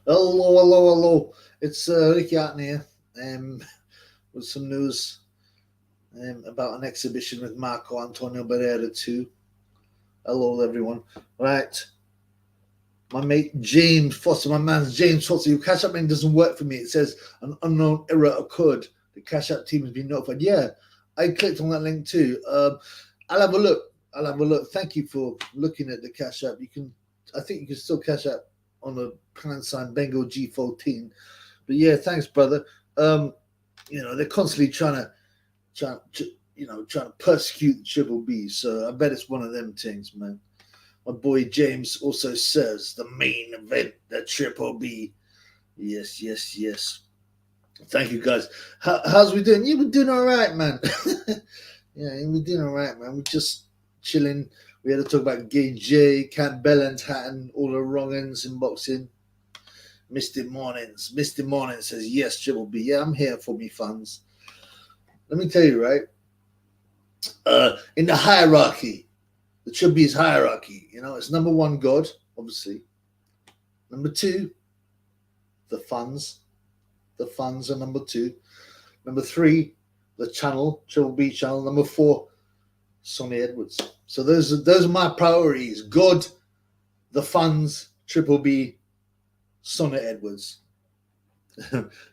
Hello, hello, hello. It's Ricky Hatton here with some news about an exhibition with Marco Antonio Barrera too. Hello, everyone. Right, my mate James Foster, my man James Foster. Your Cash App link doesn't work for me. It says an unknown error occurred. The Cash App team has been notified. Yeah, I clicked on that link too. I'll have a look. I'll have a look. Thank you for looking at the Cash App. I think you can still Cash App on the pound sign Bengal G14. But yeah, thanks, brother. They're constantly trying to persecute the Triple B. So I bet it's one of them things, man. My boy James also says the main event, the Triple B. Yes, yes, yes. Thank you, guys. How's we doing? You been doing all right, man. Yeah, we're doing all right, man. We're just chilling. We had to talk about GayJ, Campbell Hatton, all the wrong ends in boxing. Misty Mornings. Misty Mornings says, yes, Triple B. Yeah, I'm here for me fans. Let me tell you, right? In the hierarchy, the Triple B's hierarchy, it's number one, God, obviously. Number two, the funds. The funds are number two. Number three, the channel, Triple B channel. Number four, Sonny Edwards. So those are my priorities. God, the funds, Triple B, Sonny Edwards.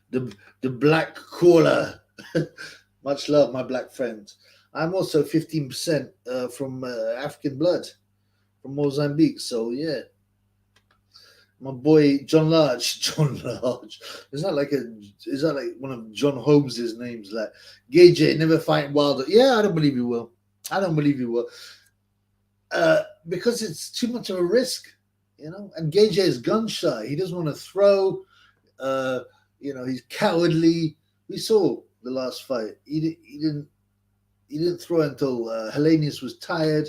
the black caller. Much love, my black friend. I'm also 15% from African blood, from Mozambique. So yeah, my boy John Large. John Large. Is that like one of John Holmes's names? Like GayJ, never fight Wilder. Yeah, I don't believe he will. I don't believe he will. Because it's too much of a risk, And GayJ is gun shy. He doesn't want to throw. He's cowardly. We saw the last fight. He didn't throw until Hellenius was tired.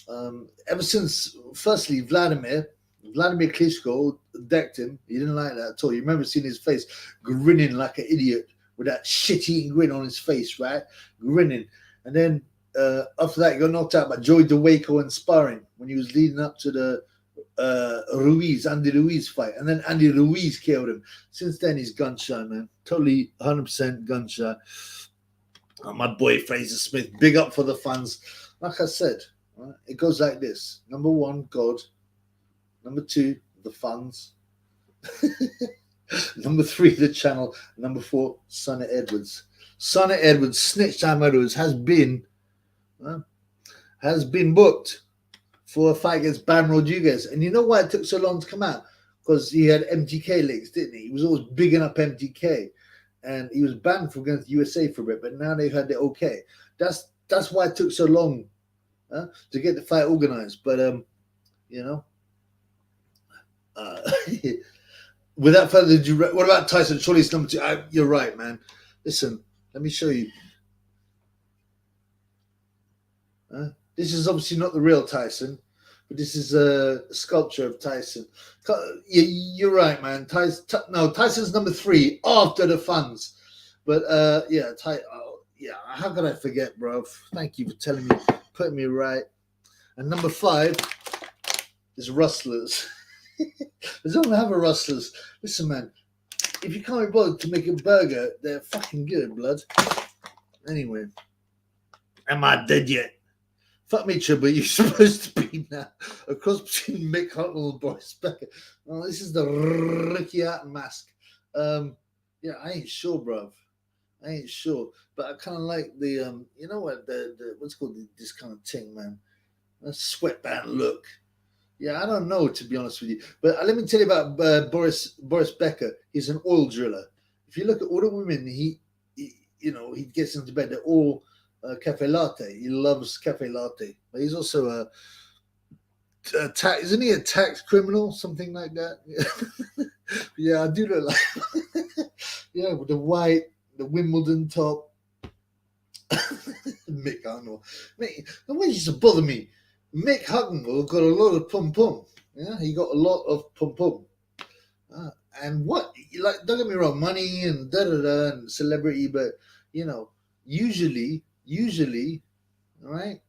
Ever since, firstly, Vladimir Klitschko decked him. He didn't like that at all. You remember seeing his face grinning like an idiot with that shit-eating grin on his face, right? Grinning. And then after that, he got knocked out by Joey DeWaco in sparring when he was leading up to the Andy Ruiz fight. And then Andy Ruiz killed him. Since then, he's gun shy, man. Totally 100% gun shy. My boy Fraser Smith, big up for the fans. Like I said, right, it goes like this. Number one, God. Number two, the funds. Number three, the channel. Number four, Sonny Edwards. Sonny Edwards, Snitch Time Edwards, has been booked for a fight against Bam Rodriguez. And you know why it took so long to come out? Because he had MTK links, didn't he? He was always bigging up MTK. And he was banned from going to the USA for a bit, but now they've had it okay. That's why it took so long to get the fight organized. But without further ado, what about Tyson? Surely it's number two. You're right, man. Listen, let me show you. This is obviously not the real Tyson, but this is a sculpture of Tyson. You're right, man. Tyson's number three after the funds. But how could I forget, bro? Thank you for telling me, putting me right. And number five is Rustlers. They don't have a Rustlers. Listen, man, if you can't be bothered to make a burger, they're fucking good, blood. Anyway, am I dead yet? Fuck me, Chubba, you're supposed to be now. A cross between Mick Hucknall and Boris Becker. Oh, this is the Ricky Hatton mask. I ain't sure, bruv. I ain't sure. But I kind of like the, the what's called this kind of thing, man. A sweatband look. Yeah, I don't know, to be honest with you. But let me tell you about Boris Becker. He's an oil driller. If you look at all the women he gets into bed, they're all cafe latte. He loves cafe latte. But he's also isn't he a tax criminal? Something like that. Yeah, I do look like yeah, with the Wimbledon top. Mick Hucknall. The way used to bother me. Mick Hucknall got a lot of pum. Yeah, he got a lot of pum. And what, don't get me wrong, money and and celebrity, but usually, right?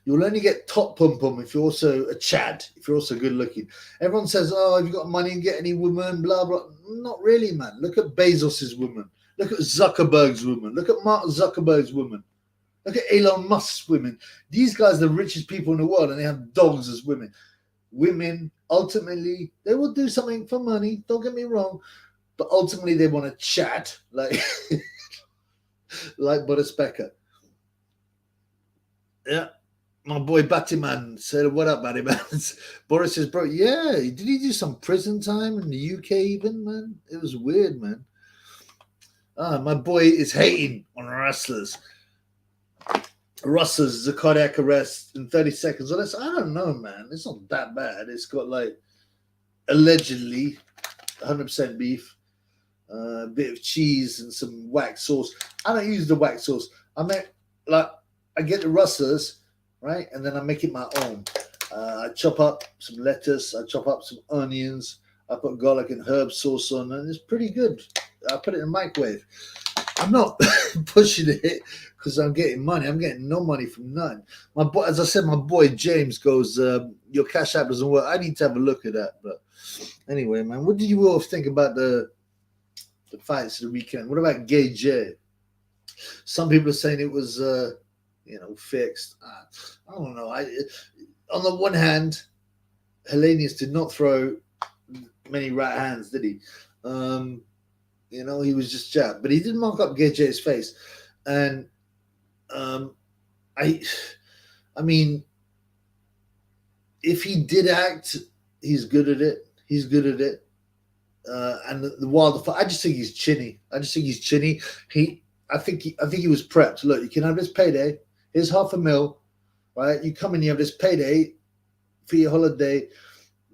You'll only get top pum-pum if you're also a Chad, if you're also good looking. Everyone says, oh, have you got money and get any woman, blah, blah. Not really, man. Look at Bezos's woman. Look at Zuckerberg's woman. Look at Mark Zuckerberg's woman. Look at Elon Musk's women. These guys are the richest people in the world, and they have dogs as women. Women, ultimately, they will do something for money. Don't get me wrong. But ultimately, they want to chat like, like Boris Becker. Yeah. My boy Battyman said, what up, Battyman? Boris says, bro, yeah, did he do some prison time in the UK even, man? It was weird, man. My boy is hating on wrestlers. Rustlers is a cardiac arrest in 30 seconds. Well, I don't know, man. It's not that bad. It's got, like, allegedly 100% beef, a bit of cheese and some wax sauce. I don't use the wax sauce. I get the rustlers, right? And then I make it my own. I chop up some lettuce. I chop up some onions. I put garlic and herb sauce on, and it's pretty good. I put it in the microwave. I'm not pushing it because I'm getting money. I'm getting no money from none. My boy, as I said, my boy James goes, your Cash App doesn't work. I need to have a look at that. But anyway, man, what did you all think about the fights of the weekend? What about GayJ? Some people are saying it was fixed. I don't know. On the one hand, Hellenius did not throw many right hands, did he? He was just jabbed, but he did mark up GayJ's face. And I mean, if he did act, he's good at it. He's good at it. And the Wilder fight, I just think he's chinny. I think he was prepped. Look, you can have this payday. Here's $500,000, right? You come in, you have this payday for your holiday,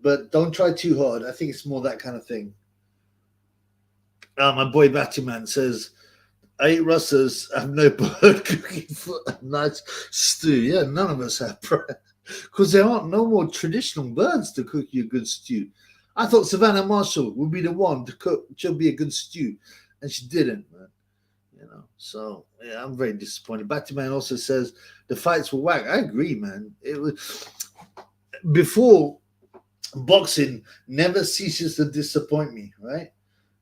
but don't try too hard. I think it's more that kind of thing. My boy Battyman says, I eat rustlers, I have no bird cooking for a nice stew. Yeah, none of us have, because there aren't no more traditional birds to cook you a good stew. I thought Savannah Marshall would be the one to cook, she'll be a good stew, and she didn't, man. So yeah, I'm very disappointed. Batman also says the fights were whack. I agree, man. It was before boxing never ceases to disappoint me, right?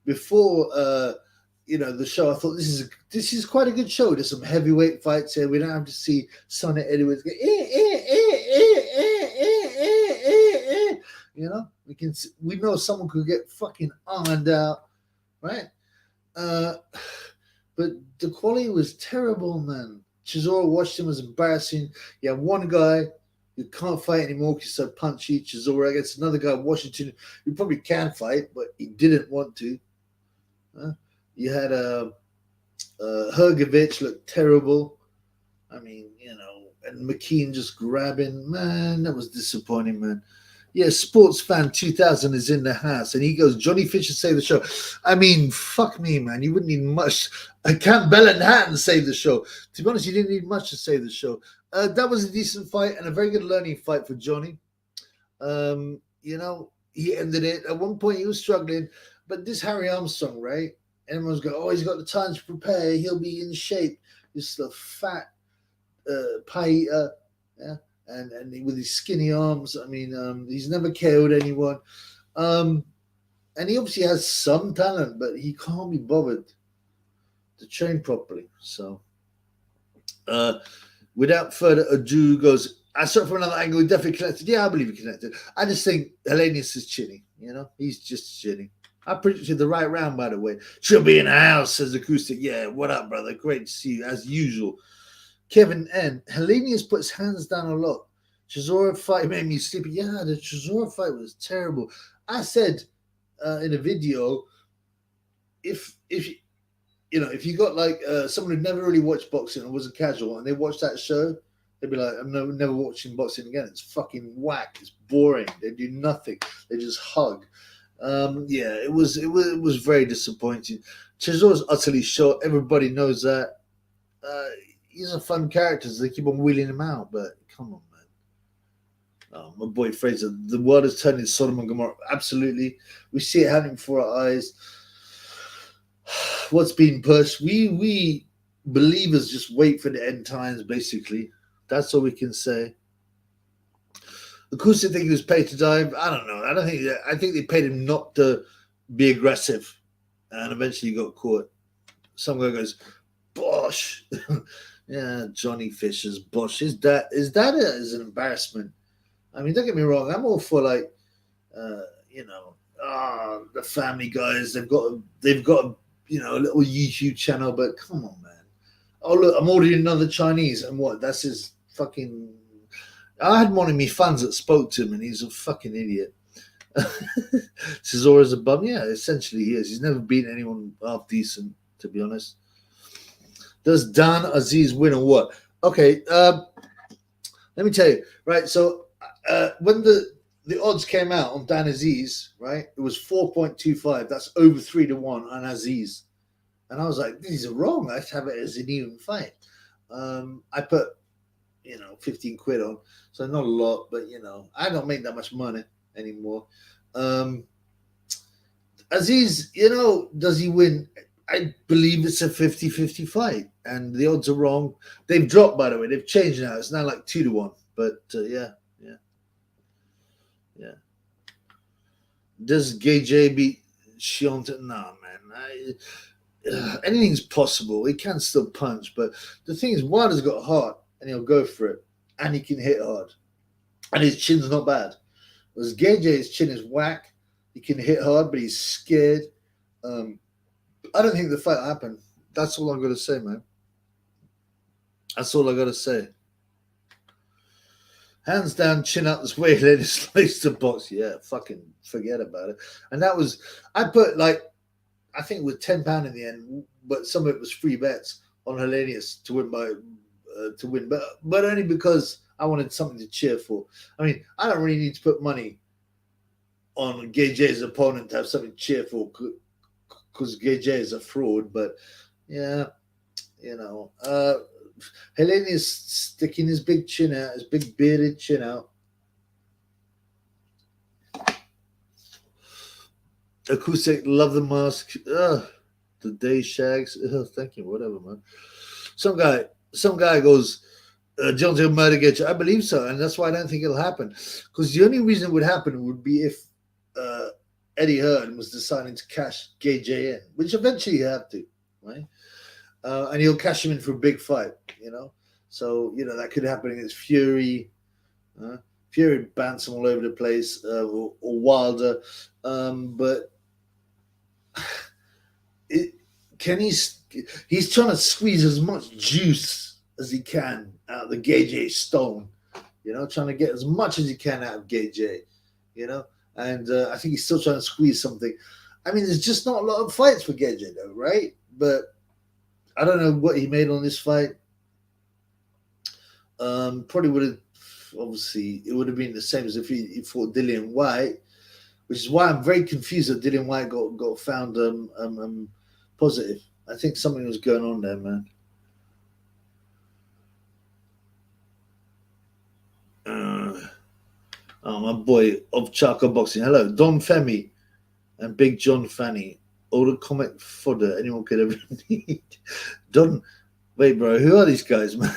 Before the show, I thought this is quite a good show. There's some heavyweight fights here. We don't have to see Sonny Edwards go, we know someone could get fucking ironed out, right? But the quality was terrible, man. Chisora Washington was embarrassing. You have one guy who can't fight anymore because he's so punchy. Chisora against another guy, Washington, who probably can fight, but he didn't want to. You had Hergovich looked terrible. I mean, and McKean just grabbing. Man, that was disappointing, man. Yeah, Sports Fan 2000 is in the house, and he goes, Johnny Fisher saved the show. I mean, fuck me, man. You wouldn't need much. Campbell Hatton saved the show. To be honest, you didn't need much to save the show. That was a decent fight and a very good learning fight for Johnny. He ended it. At one point, he was struggling, but this Harry Armstrong, right? Everyone's going, oh, he's got the time to prepare. He'll be in shape. This fat pie eater, yeah. And with his skinny arms, I mean, he's never KO'd anyone. And he obviously has some talent, but he can't be bothered to train properly. So, without further ado, goes, I saw it from another angle. He definitely connected. Yeah, I believe he connected. I just think Hellenius is chinny. He's just chinny. I predicted the right round, by the way. She'll be in the house, says Acoustic. Yeah, what up, brother? Great to see you, as usual. Kevin N. Hellenius puts hands down a lot. Chisora fight made me sleepy. Yeah, the Chisora fight was terrible. I said in a video, if you got like someone who never really watched boxing or wasn't casual and they watched that show, they'd be like, I'm never watching boxing again. It's fucking whack. It's boring. They do nothing. They just hug. It was very disappointing. Chisora's utterly short. Everybody knows that. He's a fun character. So they keep on wheeling him out, but come on, man. My boy Fraser, the world is turning Sodom and Gomorrah. Absolutely. We see it happening before our eyes. What's being pushed? We believers just wait for the end times, basically. That's all we can say. Of course, they think he was paid to dive. I don't know. I think they paid him not to be aggressive, and eventually he got caught. Some guy goes, Bosh. Yeah, Johnny Fisher's Bosh. Is that is an embarrassment. I mean, don't get me wrong. I'm all for like, the Family Guys. They've got a a little YouTube channel, but come on, man. Oh look, I'm ordering another Chinese, and what? That's his fucking. I had one of my fans that spoke to him, and he's a fucking idiot. Cesaro's a bum. Yeah, essentially he is. He's never beaten anyone half decent, to be honest. Does Dan Aziz win or what? Okay, let me tell you. Right, so when the odds came out on Dan Aziz, right, it was 4.25. That's over 3-1 on Aziz, and I was like, these are wrong. I have it as an even fight. I put 15 quid on, so not a lot, but I don't make that much money anymore. Aziz, does he win? I believe it's a 50-50 fight, and the odds are wrong. They've dropped, by the way. They've changed now. It's now like 2-1. But yeah. Does GayJ beat Shionta? Nah, man. Anything's possible. He can still punch, but the thing is, Wilder's got heart, and he'll go for it, and he can hit hard, and his chin's not bad. Whereas GayJ's chin is whack. He can hit hard, but he's scared. I don't think the fight happened. That's all I'm going to say, man. That's all I got to say. Hands down, chin up this way, let it slice the box. Yeah, fucking forget about it. And that was, I put I think it was £10 in the end, but some of it was free bets on Hellenius to win but only because I wanted something to cheer for. I mean, I don't really need to put money on GayJ's opponent to have something to cheer for, because GayJ is a fraud. But yeah, Hellenius sticking his big chin out, his big bearded chin out. Acoustic, love the mask. The day shags. Thank you, whatever, man. Some guy goes, Jones will murder GayJ. I believe so, and that's why I don't think it'll happen. Because the only reason it would happen would be if Eddie Hearn was deciding to cash GayJ in, which eventually you have to, right? And he'll cash him in for a big fight, So, that could happen against Fury. Fury bouncing all over the place, or Wilder. But he's trying to squeeze as much juice as he can out of the GayJ stone, trying to get as much as he can out of GayJ, and I think he's still trying to squeeze something. I mean, there's just not a lot of fights for GayJ, though, right? But I don't know what he made on this fight. Probably would have, obviously, it would have been the same as if he fought Dillian White, which is why I'm very confused that Dillian White got found positive. I think something was going on there, man. My boy of Charco Boxing. Hello, Don Femi and Big John Fanny. All the comic fodder anyone could ever need. Don, wait, bro, who are these guys, man?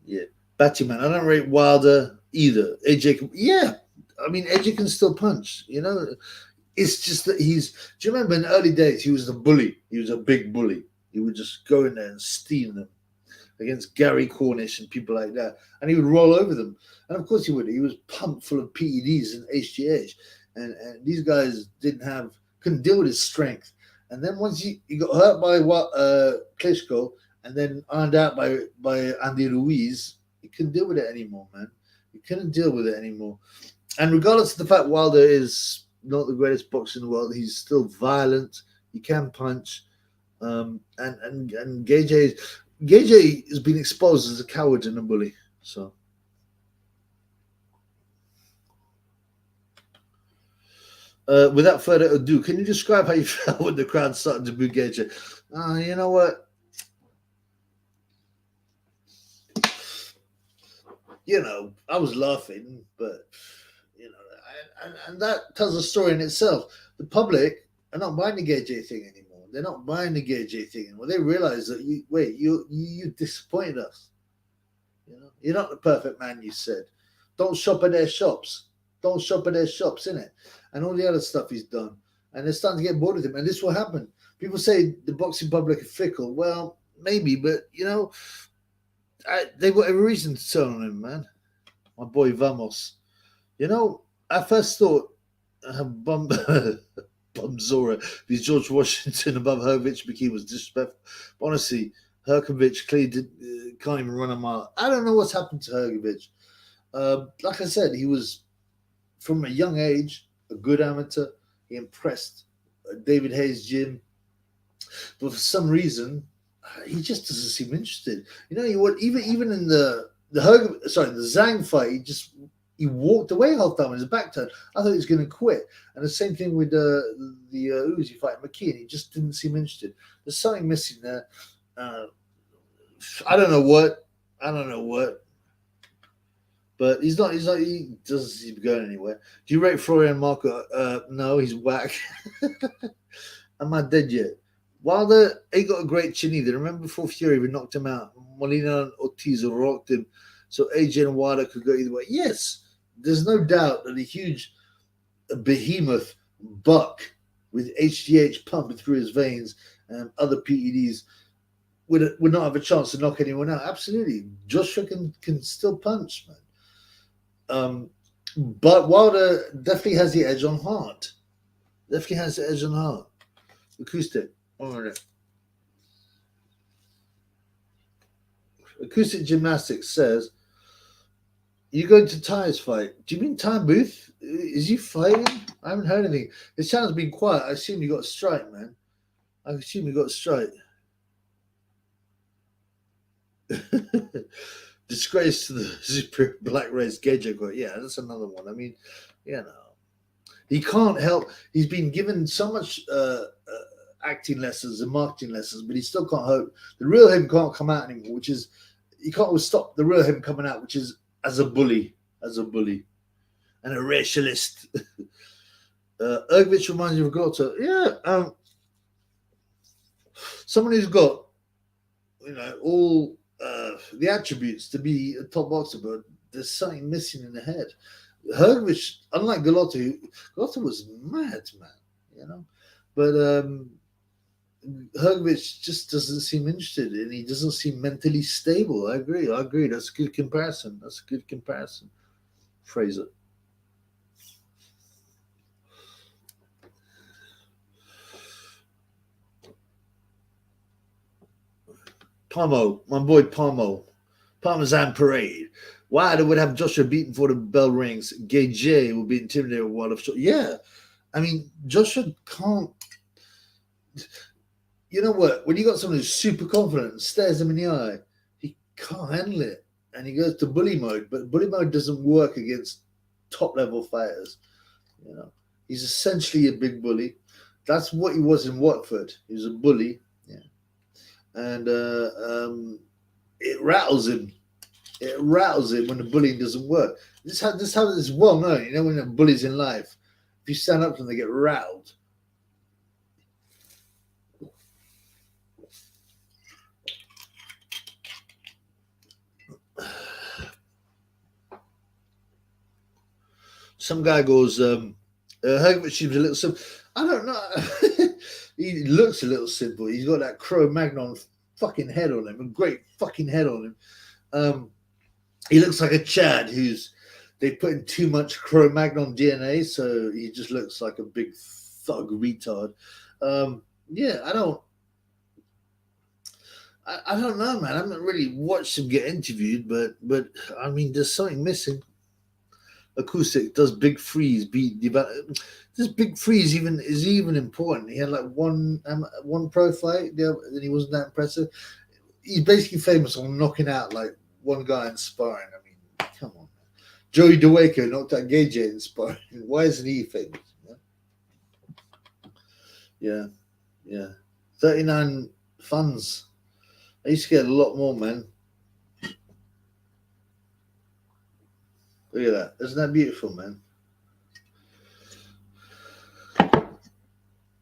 Yeah, Batman. I don't rate Wilder either. AJ, yeah, I mean, AJ can still punch. It's just that do you remember in the early days, he was a bully. He was a big bully. He would just go in there and steal them against Gary Cornish and people like that. And he would roll over them. And of course he would. He was pumped full of PEDs and HGH. And these guys couldn't deal with his strength. And then once he got hurt by Klitschko and then ironed out by Andy Ruiz, he couldn't deal with it anymore, man. He couldn't deal with it anymore. And regardless of the fact Wilder is not the greatest boxer in the world, he's still violent. He can punch. And GayJ has been exposed as a coward and a bully. So. Without further ado, can you describe how you felt when the crowd started to boo GayJ? You know what? I was laughing, but and that tells a story in itself. The public are not buying the GayJ thing anymore. They're not buying the GayJ thing anymore. They realize that you disappointed us. You're not the perfect man you said. Don't shop at their shops. Don't shop at their shops, innit? And all the other stuff he's done. And they're starting to get bored with him. And this will happen. People say the boxing public is fickle. Well, maybe, but, you know, they've got every reason to turn on him, man. My boy Vamos. You know, I first thought Bumzora, because George Washington above Herkovich became was disrespectful. But honestly, Herkovich clearly can't even run a mile. I don't know what's happened to Herkovich. Like I said, he was, from a young age, a good amateur. He impressed David Hayes' gym. But for some reason, he just doesn't seem interested. You know, even in the Zhang fight, he walked away half time with his back turned. I thought he was going to quit. And the same thing with the Uzi fight, McKeon. He just didn't seem interested. There's something missing there. I don't know what. But he doesn't seem to be going anywhere. Do you rate Florian Marco? No, he's whack. Am I dead yet? Wilder, he got a great chin either. Remember before Fury even knocked him out? Molina and Ortiz rocked him. So AJ and Wilder could go either way. Yes, there's no doubt that a huge behemoth buck with HGH pumping through his veins and other PEDs would not have a chance to knock anyone out. Absolutely. Joshua can still punch, man. But Wilder definitely has the edge on Hart. Acoustic. Acoustic Gymnastics says, you going to Ty's fight? Do you mean Ty Booth? Is he fighting? I haven't heard anything. His channel's been quiet. I assume you got a strike, man. Disgrace to the super black race, GayJ's. Yeah, that's another one. I mean, you know, he can't help. He's been given so much acting lessons and marketing lessons, but he still can't hope. The real him can't come out anymore, which is, you can't stop the real him coming out, which is as a bully and a racialist. Ergovich reminds you of Goto. Yeah, someone who's got, you know, all the attributes to be a top boxer, but there's something missing in the head. Hergovich, unlike Galotto was mad, man, you know, but Hergovich just doesn't seem interested, and he doesn't seem mentally stable. I agree. That's a good comparison. Fraser. Palmo, my boy Palmo. Parmesan Parade. Wilder would have Joshua beaten before the bell rings. GayJ will be intimidated with Wilder. Yeah. I mean, Joshua can't. You know what? When you got someone who's super confident and stares him in the eye, he can't handle it. And he goes to bully mode. But bully mode doesn't work against top-level fighters. You know, he's essentially a big bully. That's what he was in Watford. He was a bully. Yeah. And it rattles him. It rattles him when the bullying doesn't work. This is how it's well known. You know, when there are bullies in life, if you stand up to them, they get rattled. Some guy goes, Hergovich seems a little simple. I don't know. He looks a little simple. He's got that Cro-Magnon fucking head on him, a great fucking head on him. He looks like a Chad they put in too much Cro-Magnon DNA, so he just looks like a big thug retard. Yeah, I don't know, man. I haven't really watched him get interviewed, but I mean, there's something missing. Acoustic does Big Freeze beat this Big Freeze is even important. He had like one pro fight, then he wasn't that impressive. He's basically famous on knocking out like one guy in sparring. I mean, come on, man. Joey DeWaco knocked out GayJ in sparring. Why isn't he famous? Yeah. 39 funds. I used to get a lot more, man. Look at that. Isn't that beautiful, man?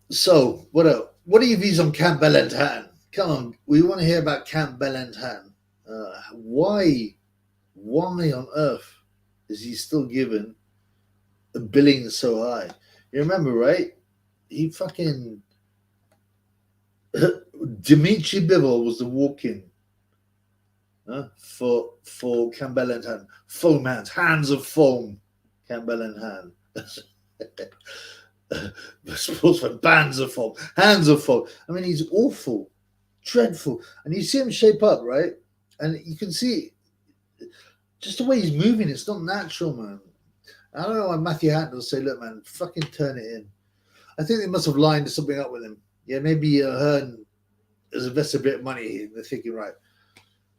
So, what else? What are your views on Campbell and Hatton? Come on, we want to hear about Campbell and Hatton. Why on earth is he's still given a billing so high. You remember, right? He fucking Dimitri Bivol was the walk-in for Campbell and Hatton. Foam hands of foam. Campbell and Hatton. Sports for bands of foam, hands of foam. I mean, he's awful, dreadful, and you see him shape up, right? And you can see just the way he's moving. It's not natural, man. I don't know why Matthew Hatton will say, "Look, man, fucking turn it in." I think they must have lined something up with him. Yeah, maybe Hearn has invested a bit of money. They're thinking, right,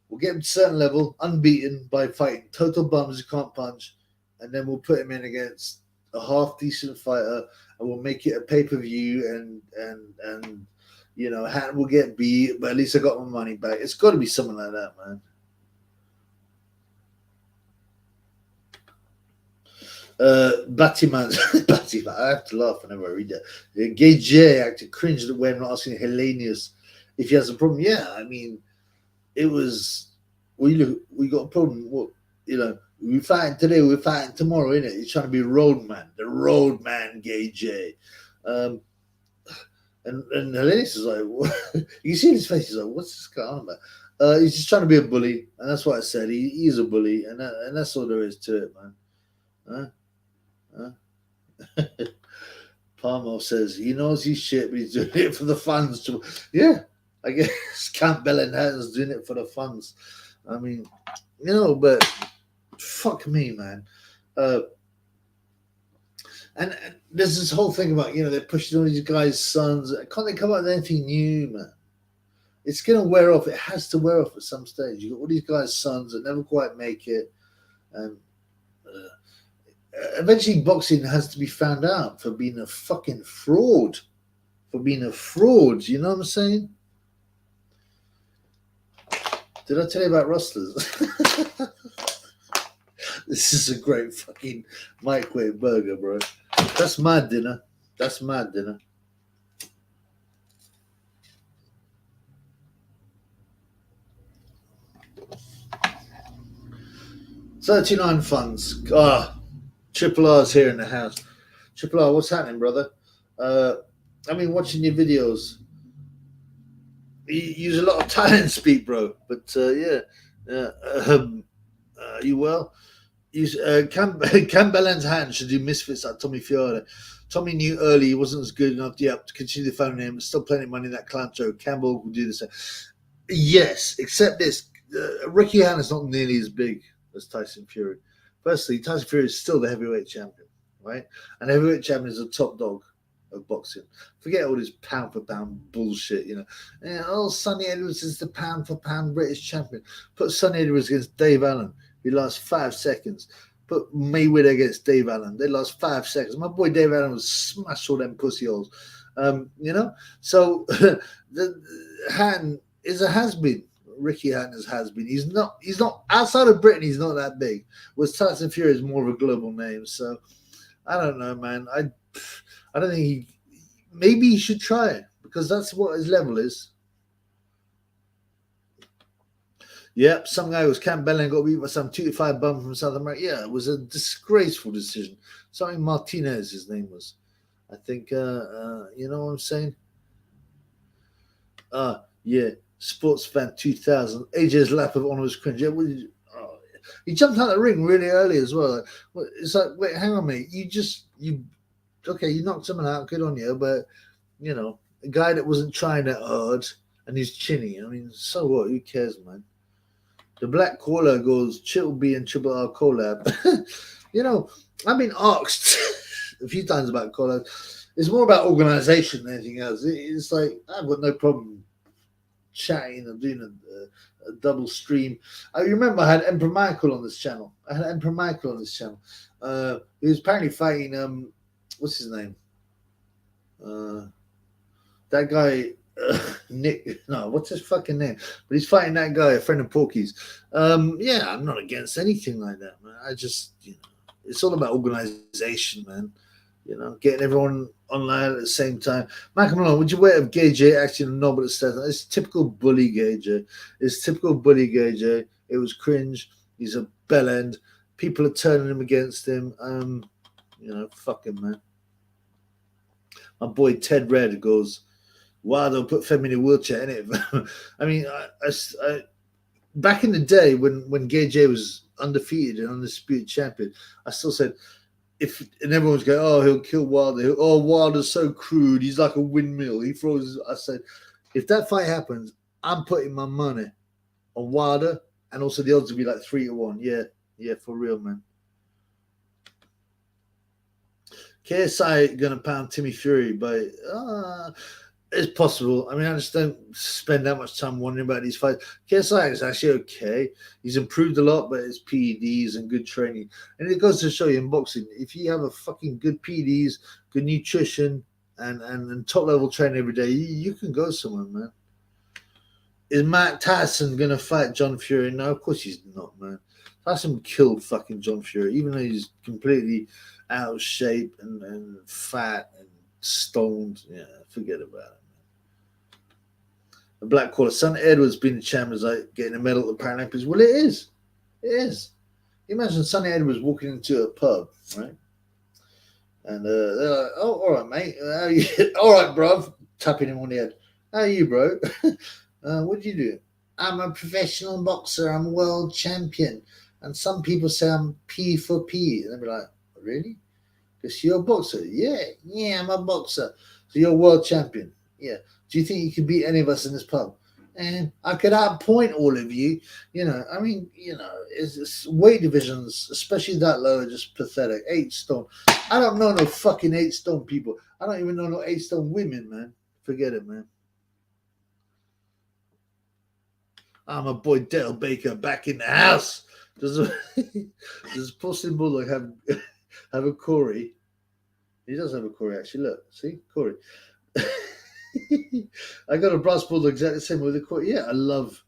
we'll get him to a certain level, unbeaten by fighting total bums who can't punch, and then we'll put him in against a half decent fighter, and we'll make it a pay-per-view, and you know, Hatton will get beat, but at least I got my money back. It's got to be something like that, man. Batman, I have to laugh whenever I read that. GayJ's acted cringed when asking Hellenius if he has a problem. Yeah, I mean, it was we got a problem. What, you know, we fighting today, we're fighting tomorrow, innit? He's trying to be road man, the road man, GayJ. And Hellenius is like, what? You see his face, he's like, what's this guy on about? He's just trying to be a bully, and that's what I said. He's a bully, and that's all there is to it, man. Palmer says he knows his shit, but he's doing it for the funds. Yeah, I guess Campbell and Hatton's doing it for the funds. I mean, you know, but fuck me, man. And there's this whole thing about, you know, they're pushing all these guys' sons. Can't they come up with anything new, man? It's going to wear off. It has to wear off at some stage. You got all these guys' sons that never quite make it, and eventually boxing has to be found out for being a fucking fraud. For being a fraud, you know what I'm saying? Did I tell you about rustlers? This is a great fucking microwave burger, bro. That's my dinner. That's my dinner. $39 funds. Triple R's here in the house. Triple R, what's happening, brother? I mean, watching your videos. You use a lot of Thailand speak, bro. But you well? Campbell and Hatton should do misfits like Tommy Fiore. Tommy knew early he wasn't as good enough to continue the phone him. Still plenty of money in that clown show. Campbell will do the same. Yes, except this. Ricky Hatton is not nearly as big as Tyson Fury. Firstly, Tyson Fury is still the heavyweight champion, right? And the heavyweight champion is a top dog of boxing. Forget all this pound for pound bullshit, you know. Sonny Edwards is the pound for pound British champion. Put Sonny Edwards against Dave Allen. He lasts 5 seconds. Put Mayweather against Dave Allen. They lost 5 seconds. My boy Dave Allen was smashed all them pussy holes. You know? So the Hatton is a has-been. Ricky Hatton has been. He's not outside of Britain, he's not that big. Whereas Tyson Fury is more of a global name. So I don't know, man. I don't think maybe he should try it, because that's what his level is. Yep, some guy was Campbell and got beat by some 2-5 bum from South America. Yeah, it was a disgraceful decision. Something Martinez, his name was. I think, you know what I'm saying? Yeah, Sports Fan 2000. AJ's lap of honor was cringe. Yeah, he jumped out of the ring really early as well. It's like, wait, hang on, mate. You knocked someone out, good on you, but, you know, a guy that wasn't trying that hard and he's chinny. I mean, so what? Who cares, man? The Black Caller goes, Triple B and Triple R collab. You know, I've been asked a few times about collab. It's more about organization than anything else. It's like, I've got no problem chatting and doing a double stream. I remember I had Emperor Michael on this channel. He was apparently fighting, what's his name? That guy, Nick, no, what's his fucking name? But he's fighting that guy, a friend of Porky's. Yeah, I'm not against anything like that, man. I just, you know, it's all about organization, man. You know, getting everyone online at the same time. Michael Malone, would you wait if GayJ actually noble at stats? It's typical bully GayJ. It was cringe. He's a bell end. People are turning him against him. Fuck him, man. My boy Ted Red goes, wow, they'll put Femi in a wheelchair, innit? I mean, I back in the day when GayJ was undefeated and undisputed champion, I still said, and everyone's going, oh, he'll kill Wilder. Oh, Wilder's so crude. He's like a windmill. He throws. I said, if that fight happens, I'm putting my money on Wilder, and also the odds will be like 3-1. Yeah, for real, man. KSI gonna pound Timmy Fury, but it's possible. I mean, I just don't spend that much time wondering about these fights. KSI is actually okay. He's improved a lot, but it's PEDs and good training. And it goes to show you in boxing, if you have a fucking good PEDs, good nutrition, and top level training every day, you can go somewhere, man. Is Matt Tyson gonna fight John Fury? No, of course he's not, man. Tyson killed fucking John Fury, even though he's completely out of shape and fat and stoned. Yeah, forget about it. The Black Caller, Son Edwards being the champion is like getting a medal at the Paralympics. Well, it is. It is. Imagine Sonny Edwards walking into a pub, right? And they're like, oh, all right, mate. How you? All right, bruv. Tapping him on the head. How are you, bro? What do you do? I'm a professional boxer. I'm world champion. And some people say I'm P for P. And they'll be like, really? Because you're a boxer. Yeah, I'm a boxer. So you're world champion. Yeah. Do you think you can beat any of us in this pub? And I could outpoint all of you. I mean, it's weight divisions, especially that low, are just pathetic. 8 stone. I don't know no fucking 8 stone people. I don't even know no 8 stone women, man. Forget it, man. My boy Dale Baker back in the house. Does Posting Bulldog have a Corey? He does have a Corey, actually. Look, see, Corey. I got a brass bulldog exactly the same with a Corey. Yeah, I love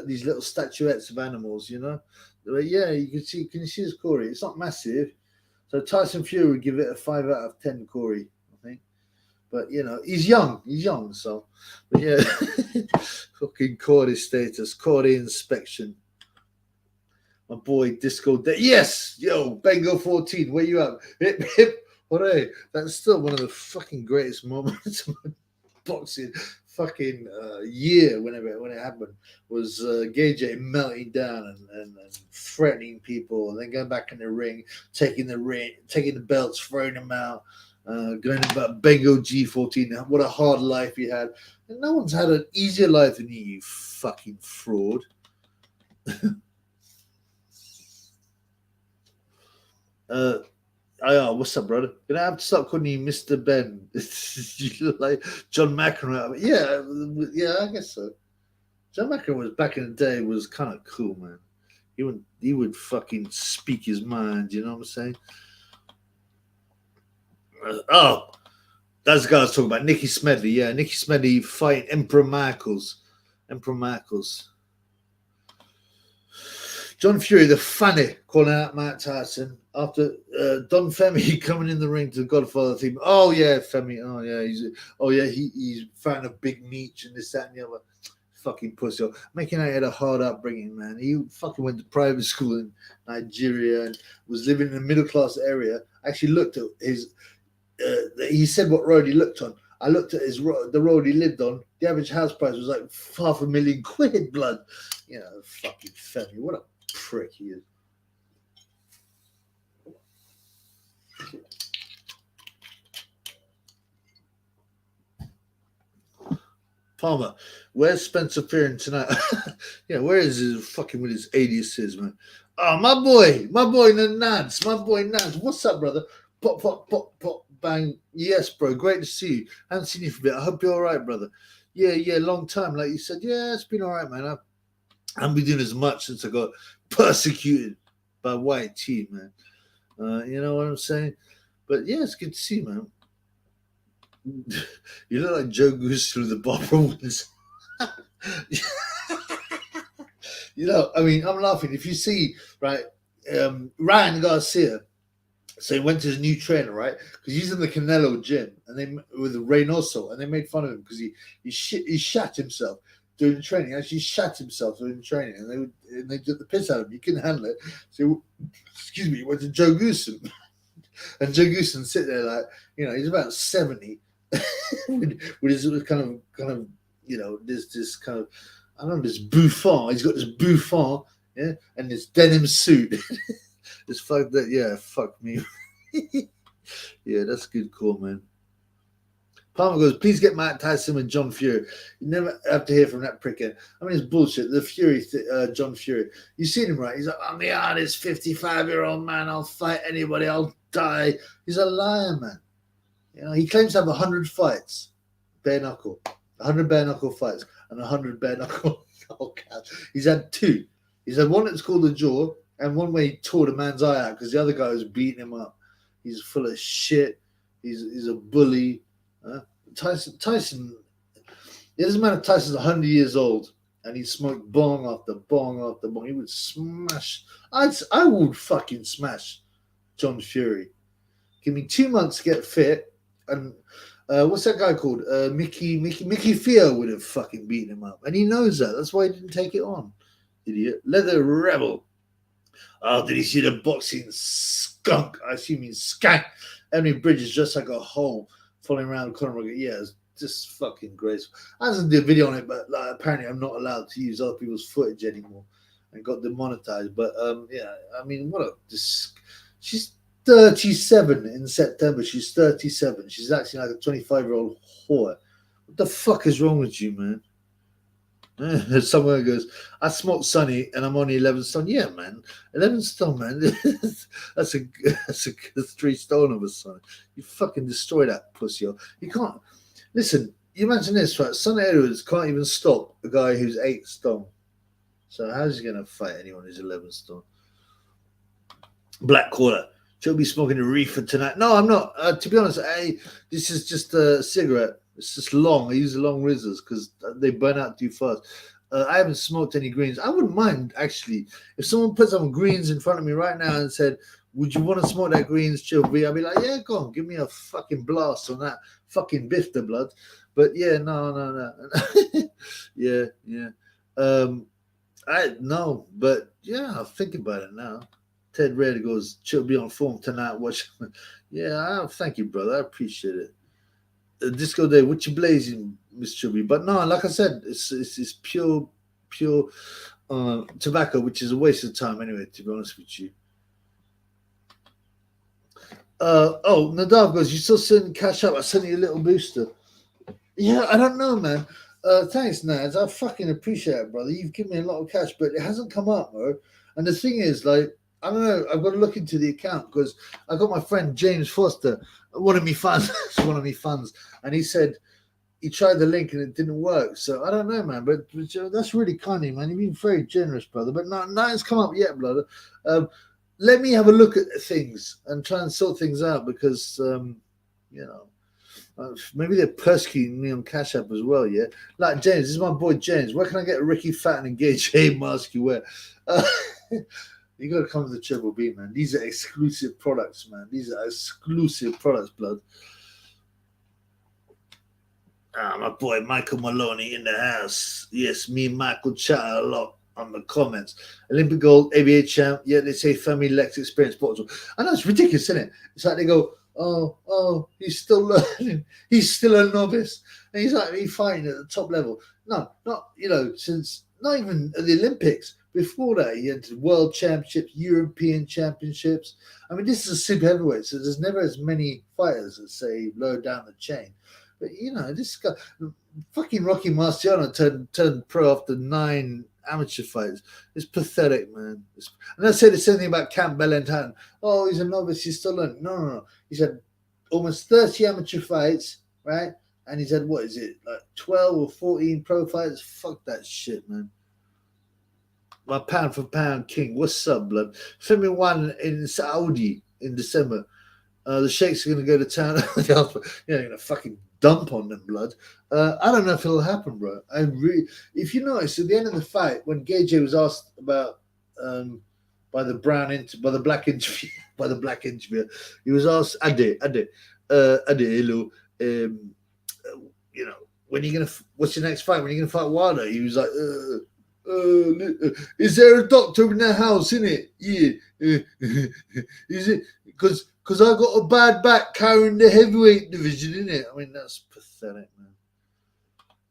these little statuettes of animals. Yeah, you can see. Can you see this Corey? It's not massive, so Tyson Fury would give it a 5 out of 10 Corey, I think. But he's young. So, but yeah, fucking Corey status, Corey inspection. My boy Disco. Yes, yo, Bengo 14. Where you at? Hip hip. Hooray. That's still one of the fucking greatest moments of my boxing fucking year when it happened, was GayJ melting down and threatening people, and then going back in the ring, taking the belts, throwing them out, going about Bengo G14. What a hard life he had. And no one's had an easier life than you fucking fraud. What's up, brother? Gonna have to stop calling you Mr. Ben. You look like John McEnroe. Yeah, I guess so. John McEnroe was back in the day was kind of cool, man. He would fucking speak his mind. You know what I'm saying? That's the guy I was talking about. Nicky Smedley. Yeah, Nicky Smedley fighting Emperor Michaels. John Fury, the funny, calling out Matt Tyson after Don Femi coming in the ring to the Godfather theme. Oh yeah, Femi. Oh yeah, he's found a big niche and this, that, and the other. Fucking pussy. Making out he had a hard upbringing, man. He fucking went to private school in Nigeria and was living in a middle class area. I actually looked at his. He said what road he looked on. I looked at the road he lived on. The average house price was like £500,000 blood. Fucking Femi. What a prick he is. Palmer, where's Spencer Fearon tonight? Yeah, where is his fucking with his aliases, man? Oh, my boy Nads. What's up, brother? Pop, pop, pop, pop, bang. Yes, bro, great to see you. I haven't seen you for a bit. I hope you're all right, brother. Yeah, long time. Like you said, yeah, it's been all right, man. I haven't been doing as much since I got persecuted by white tea, man. You know what I'm saying? But yeah, it's good to see you, man. You look like Joe Goose through the bopper wins. I mean, I'm laughing. If you see, right, Ryan Garcia, so he went to his new trainer, right? Because he's in the Canelo gym, and with Reynoso, and they made fun of him because he shat himself. doing training. Actually, shat himself doing training, and they took the piss out of him. He couldn't handle it. So, excuse me, he went to Joe Goosen, and Joe Goosen sit there like, he's about 70, with his kind of, this kind of, I don't know, this bouffant. He's got this bouffant, yeah, and this denim suit. It's fuck that, yeah, fuck me. Yeah, that's a good call, man. Palmer goes, please get Mike Tyson and John Fury. You never have to hear from that pricker. I mean, it's bullshit. The Fury, John Fury. You seen him, right? He's like, I'm the hardest 55-year-old man. I'll fight anybody. I'll die. He's a liar, man. He claims to have 100 fights, bare-knuckle. 100 bare-knuckle fights and 100 bare-knuckle knockouts. He's had 2. He's had one that's called the jaw and one where he tore the man's eye out because the other guy was beating him up. He's full of shit. He's a bully. Tyson, it doesn't matter if Tyson's 100 years old and he smoked bong after bong after bong. He would smash. I would fucking smash John Fury. Give me 2 months to get fit, and what's that guy called? Mickey Fio would have fucking beaten him up, and he knows that. That's why he didn't take it on. Idiot. Leather Rebel. Oh, did he see the boxing skunk? I assume he's skank. Emily Bridges just like a hole following around Conor McGregor. Yeah, it's just fucking graceful. I didn't do a video on it, but apparently I'm not allowed to use other people's footage anymore and got demonetized. But yeah, I mean, she's 37 in September. She's 37. She's actually like a 25-year-old whore. What the fuck is wrong with you, man? Someone goes, I smoked Sonny and I'm only 11 stone. Yeah, man. 11 stone, man. that's a 3 stone of a son. You fucking destroy that pussy. You can't. Listen, you imagine this, right? Sonny Edwards can't even stop a guy who's 8 stone. So how's he going to fight anyone who's 11 stone? Black Quarter. She'll be smoking a reefer tonight. No, I'm not. To be honest, this is just a cigarette. It's just long. I use the long rizzers because they burn out too fast. I haven't smoked any greens. I wouldn't mind, actually. If someone put some greens in front of me right now and said, would you want to smoke that greens, Chill B? I'd be like, yeah, go on. Give me a fucking blast on that fucking biff the blood. But yeah, no. Yeah. But yeah, I'll think about it now. Ted Red goes, Chill B on form tonight. Watch. Yeah, thank you, brother. I appreciate it. Disco Day, what you blazing, Miss Chubby? But no, like I said, it's pure tobacco, which is a waste of time anyway, to be honest with you. Nadav goes, you still sending cash up? I sent you a little booster. Yeah, I don't know, man. Thanks, Nads. I fucking appreciate it, brother. You've given me a lot of cash, but it hasn't come up, bro. And the thing is, like, I don't know. I've got to look into the account because I got my friend James Foster, one of me funds, and he said he tried the link and it didn't work. So I don't know, man. But that's really kind of you, man. You've been very generous, brother. But nothing's come up yet, brother. Let me have a look at things and try and sort things out because maybe they're persecuting me on Cash App as well. Yeah, like James. This is my boy James. Where can I get a Ricky Fatton and GayJ's mask you wear? You got to come to the Triple B, man. These are exclusive products, man. These are exclusive products, blood. My boy Michael Maloney in the house. Yes, me and Michael chat a lot on the comments. Olympic gold, ABA champ. Yeah, they say family Lex experience bottle. I know it's ridiculous, isn't it? It's like they go, oh, he's still learning. He's still a novice. And he's fighting at the top level. No, not, since not even at the Olympics. Before that, he entered world championships, European championships. I mean, this is a super heavyweight, so there's never as many fighters that say low down the chain. But, this guy, fucking Rocky Marciano turned pro after 9 amateur fights. It's pathetic, man. And I say the same thing about Campbell Hatton. Oh, he's a novice, he's still learning. No. He's had almost 30 amateur fights, right? And he's had, what is it, like 12 or 14 pro fights? Fuck that shit, man. My pound for pound king. What's up, blood? Filming one in Saudi in December. The Sheikhs are going to go to town. You're going to fucking dump on them, blood. I don't know if it'll happen, bro. If you notice, at the end of the fight, when GayJ was asked about by the black interviewer, he was asked, Ade, hello, when are you gonna? What's your next fight? When are you gonna fight Wilder? He was like, is there a doctor in the house? In it? Yeah. Is it? Because I got a bad back carrying the heavyweight division, in it. I mean, that's pathetic,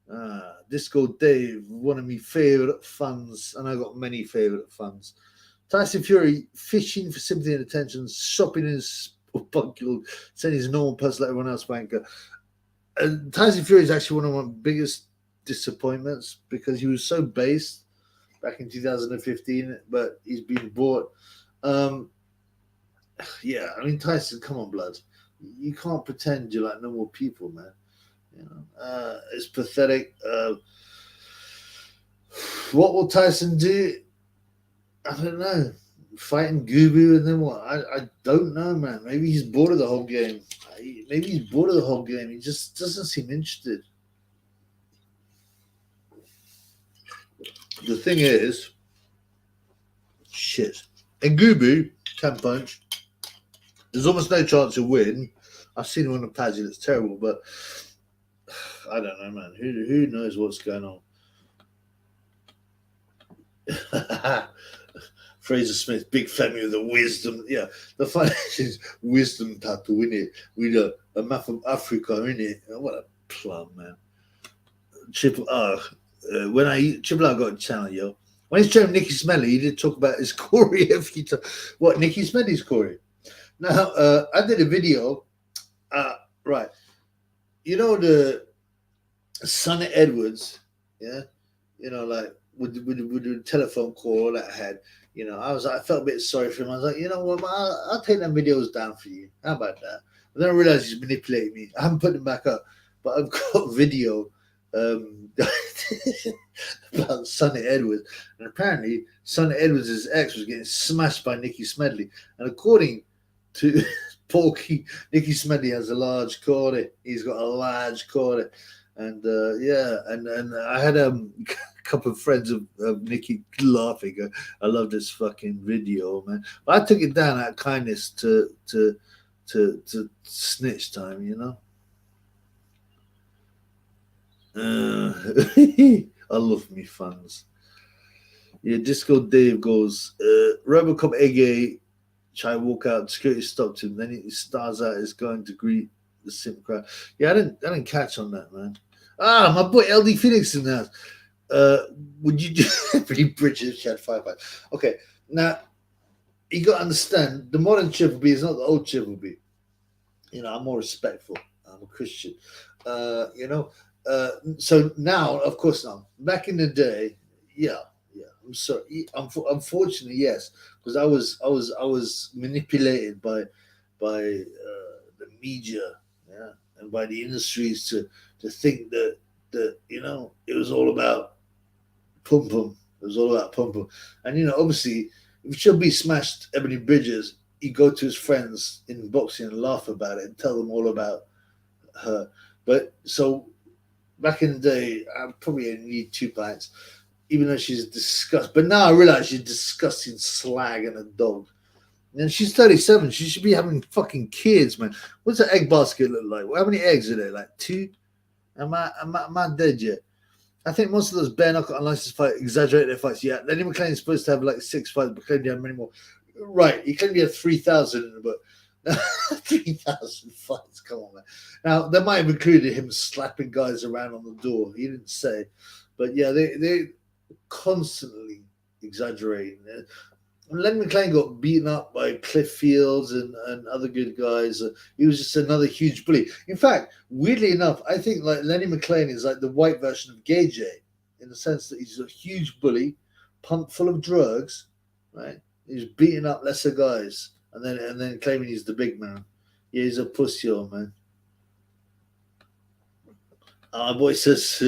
man. Disco Dave, one of my favourite fans, and I got many favourite fans. Tyson Fury fishing for sympathy and attention, shopping in his backyard, saying he's a normal person like everyone else, wanker. And Tyson Fury is actually one of my biggest disappointments because he was so based back in 2015, but he's been bought. Yeah, I mean, Tyson, come on, blood. You can't pretend you're like normal people, man. You know, it's pathetic. What will Tyson do? I don't know. Fighting Gubu and then what? I don't know, man. Maybe he's bored of the whole game. Maybe he's bored of the whole game. He just doesn't seem interested. The thing is, shit. And Gubu can punch. There's almost no chance he'll win. I've seen him on a Pazzi that's terrible, but I don't know, man. Who knows what's going on? Fraser Smith, big family with the wisdom. Yeah, the funny is wisdom tattoo, innit? With a map of Africa, innit? What a plum, man. Triple R. Triple R got a channel, yo. When he's training Nicky Smedley, he did talk about his Corey every time. What, Nicky Smedley's Corey? Now, I did a video. Right. You know the Sonny Edwards, yeah? You know, like with the telephone call that I had. You know, I felt a bit sorry for him. I was like, you know what, I'll take them videos down for you. How about that? But then I realized he's manipulating me. I haven't put them back up, but I've got video about Sonny Edwards. And apparently, Sonny Edwards' ex was getting smashed by Nicky Smedley. And according to Porky, Nicky Smedley has a large corner. He's got a large corner. And and I had a couple of friends of Nicky laughing. I love this fucking video, man. But I took it down out of kindness to snitch time, you know. I love me fans. Yeah, Disco Dave goes, Robocop AJ try to walk out, security stopped him, then he stars out, is going to greet the simp crowd. Yeah, I didn't catch on that, man. My boy LD Phoenix in the house. Would you do pretty British chat 5? Okay, now you got to understand the modern Triple B is not the old Triple B. You know, I'm more respectful. I'm a Christian. You know, so now, of course, now back in the day, yeah. I'm sorry. Unfortunately, yes, because I was manipulated by the media, yeah, and by the industries to think that you know it was all about pum pum. It was all about pum pum, and you know, obviously, if Triple B smashed Ebony Bridges, he'd go to his friends in boxing and laugh about it and tell them all about her. But so back in the day, I probably only need 2 pints. Even though she's disgusting. But now I realize she's disgusting slag and a dog. And she's 37. She should be having fucking kids, man. What's her egg basket look like? How many eggs are there? Like 2? Am I dead yet? I think most of those bare-knuckle unlicensed fights exaggerate their fights. Yeah, Lenny McLean is supposed to have like 6 fights, but claimed he had many more. Right, he claimed he had 3,000 in the book. 3,000 fights, come on, man. Now, that might have included him slapping guys around on the door. He didn't say. But yeah, they constantly exaggerating. Len McLean got beaten up by Cliff Fields and other good guys. He was just another huge bully. In fact, weirdly enough, I think like Lenny McLean is like the white version of GayJ in the sense that he's a huge bully, pumped full of drugs, right? He's beating up lesser guys and then claiming he's the big man. Yeah, he's a pussy, man. Our boy says,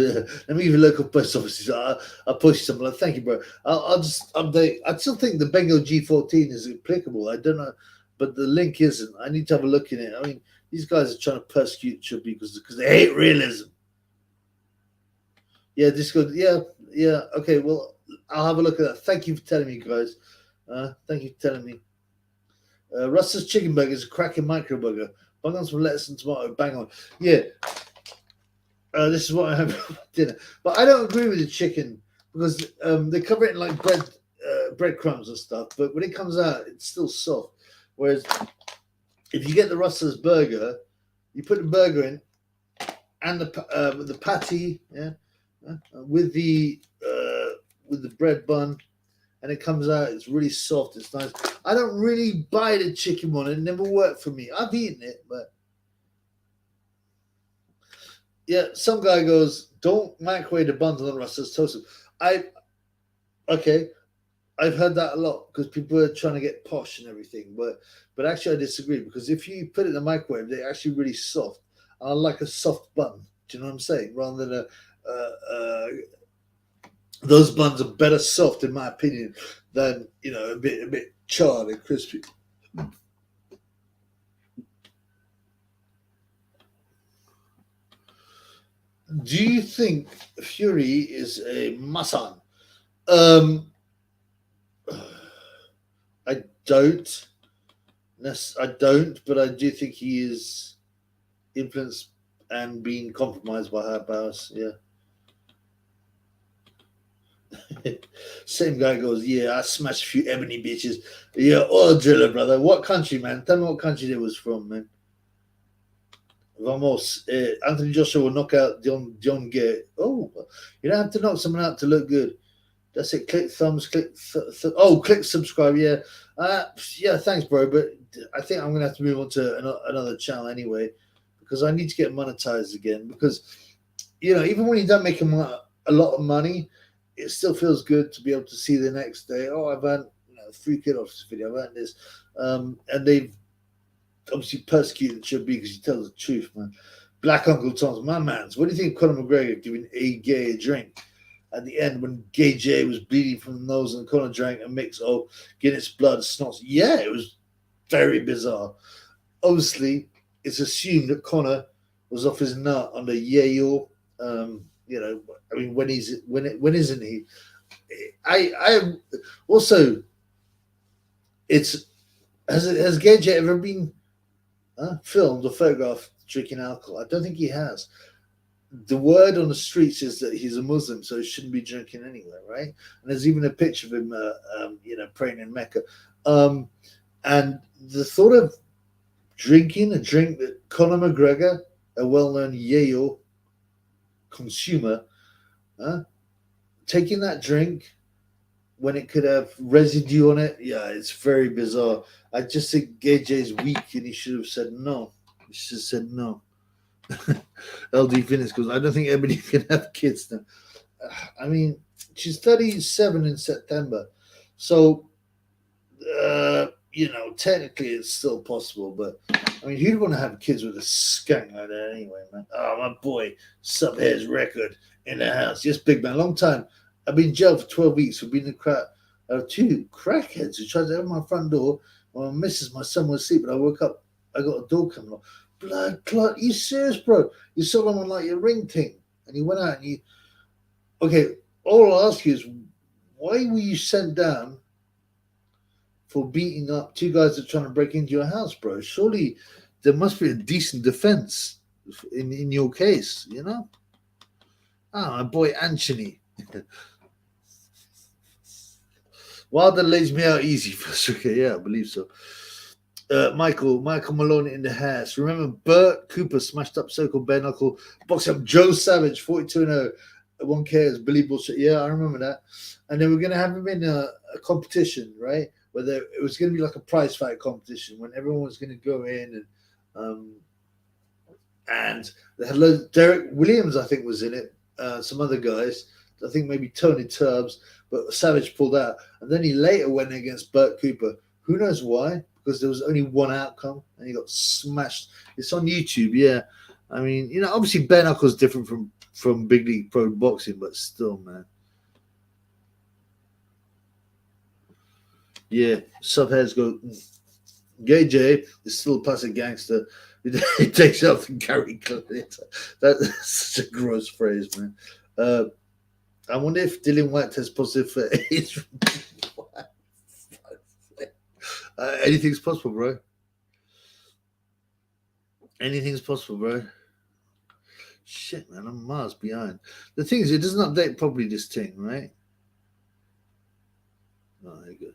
let me give you local post offices. I'll post you something. Like, thank you, bro. I'll just update. I still think the Bengal G14 is applicable. I don't know, but the link isn't. I need to have a look in it. I mean, these guys are trying to persecute Triple B because they hate realism. Yeah, Discord. Yeah. Okay, well, I'll have a look at that. Thank you for telling me, guys. Thank you for telling me. Russell's Chicken Burger is a cracking micro burger. Bung on some lettuce and tomato. Bang on. Yeah. This is what I have for dinner. But I don't agree with the chicken because they cover it in like breadcrumbs and stuff. But when it comes out, it's still soft. Whereas if you get the Russell's burger, you put the burger in and the patty, with the bread bun, and it comes out. It's really soft. It's nice. I don't really buy the chicken one. It never worked for me. I've eaten it, but yeah, some guy goes, "Don't microwave the buns on the Russell's toasted." Okay, I've heard that a lot because people are trying to get posh and everything, but actually I disagree because if you put it in the microwave, they're actually really soft. I like a soft bun. Do you know what I'm saying? Rather than those buns are better soft in my opinion than a bit charred and crispy. Do you think Fury is a Masan? Um, I don't. I don't, but I do think he is influenced and being compromised by her powers. Yeah. Same guy goes, "Yeah, I smashed a few ebony bitches." Yeah, oil driller, brother. What country, man? Tell me what country they was from, man. Vamos. Anthony Joshua will knock out John Gay. Oh, you don't have to knock someone out to look good. That's it. Click thumbs. Click. Click subscribe. Yeah. Yeah. Thanks, bro. But I think I'm gonna have to move on to another channel anyway, because I need to get monetized again. Because even when you don't make a lot of money, it still feels good to be able to see the next day. Oh, I've earned $3 off this video. I've earned this, and they've obviously persecuted should be because you tell the truth, man. Black Uncle Tom's my man's. What do you think of Conor McGregor giving a gay a drink at the end when GayJ was bleeding from the nose and Conor drank a mix of Guinness blood snots? Yeah, it was very bizarre. Obviously, it's assumed that Conor was off his nut on the Yale. I mean, when isn't he? I also, it's has GayJ ever been filmed or photographed drinking alcohol? I don't think he has. The word on the streets is that he's a Muslim, so he shouldn't be drinking anywhere, right? And there's even a picture of him, praying in Mecca. And the thought of drinking a drink that Conor McGregor, a well-known Yale consumer, taking that drink when it could have residue on it, yeah, it's very bizarre. I just think GayJ's weak and he should have said no. He should have said no. LD Fitness goes, I don't think everybody can have kids now. I mean, she's 37 in September. So, technically it's still possible. But, I mean, who'd want to have kids with a skank like that anyway, man? Oh, my boy, Subhair's record in the house. Yes, big man, long time. I've been in jail for 12 weeks for being two crackheads who tried to open my front door. Well, my son was asleep, but I woke up. I got a door coming on. Blood clot. You serious, bro? You saw them on like your ring thing, and you went out and you. Okay, all I'll ask you is, why were you sent down for beating up two guys that are trying to break into your house, bro? Surely there must be a decent defense in your case, my boy Anthony. Wilder lays me out easy first. Okay, yeah, I believe so. Michael Malone in the house. Remember Bert Cooper smashed up so-called Bare-knuckle, boxed up Joe Savage, 42-0. One cares, Billy Bullshit. Yeah, I remember that. And then we're going to have him in a competition, right? Where it was going to be like a prize fight competition when everyone was going to go in and they had loads. Derek Williams, I think, was in it. Some other guys. I think maybe Tony Tubbs, but Savage pulled out. And then he later went against Bert Cooper. Who knows why? Because there was only one outcome and he got smashed. It's on YouTube, yeah. I mean, obviously Bare-knuckle is different from Big League Pro Boxing, but still, man. Yeah, Subheads go, GayJ is still a passive gangster. He takes out the Gary Clinton. That's such a gross phrase, man. I wonder if Dylan White tests positive for AIDS. Anything's possible, bro. Anything's possible, bro. Shit, man, I'm miles behind. The thing is, it doesn't update properly, this thing, right? Oh, there you go.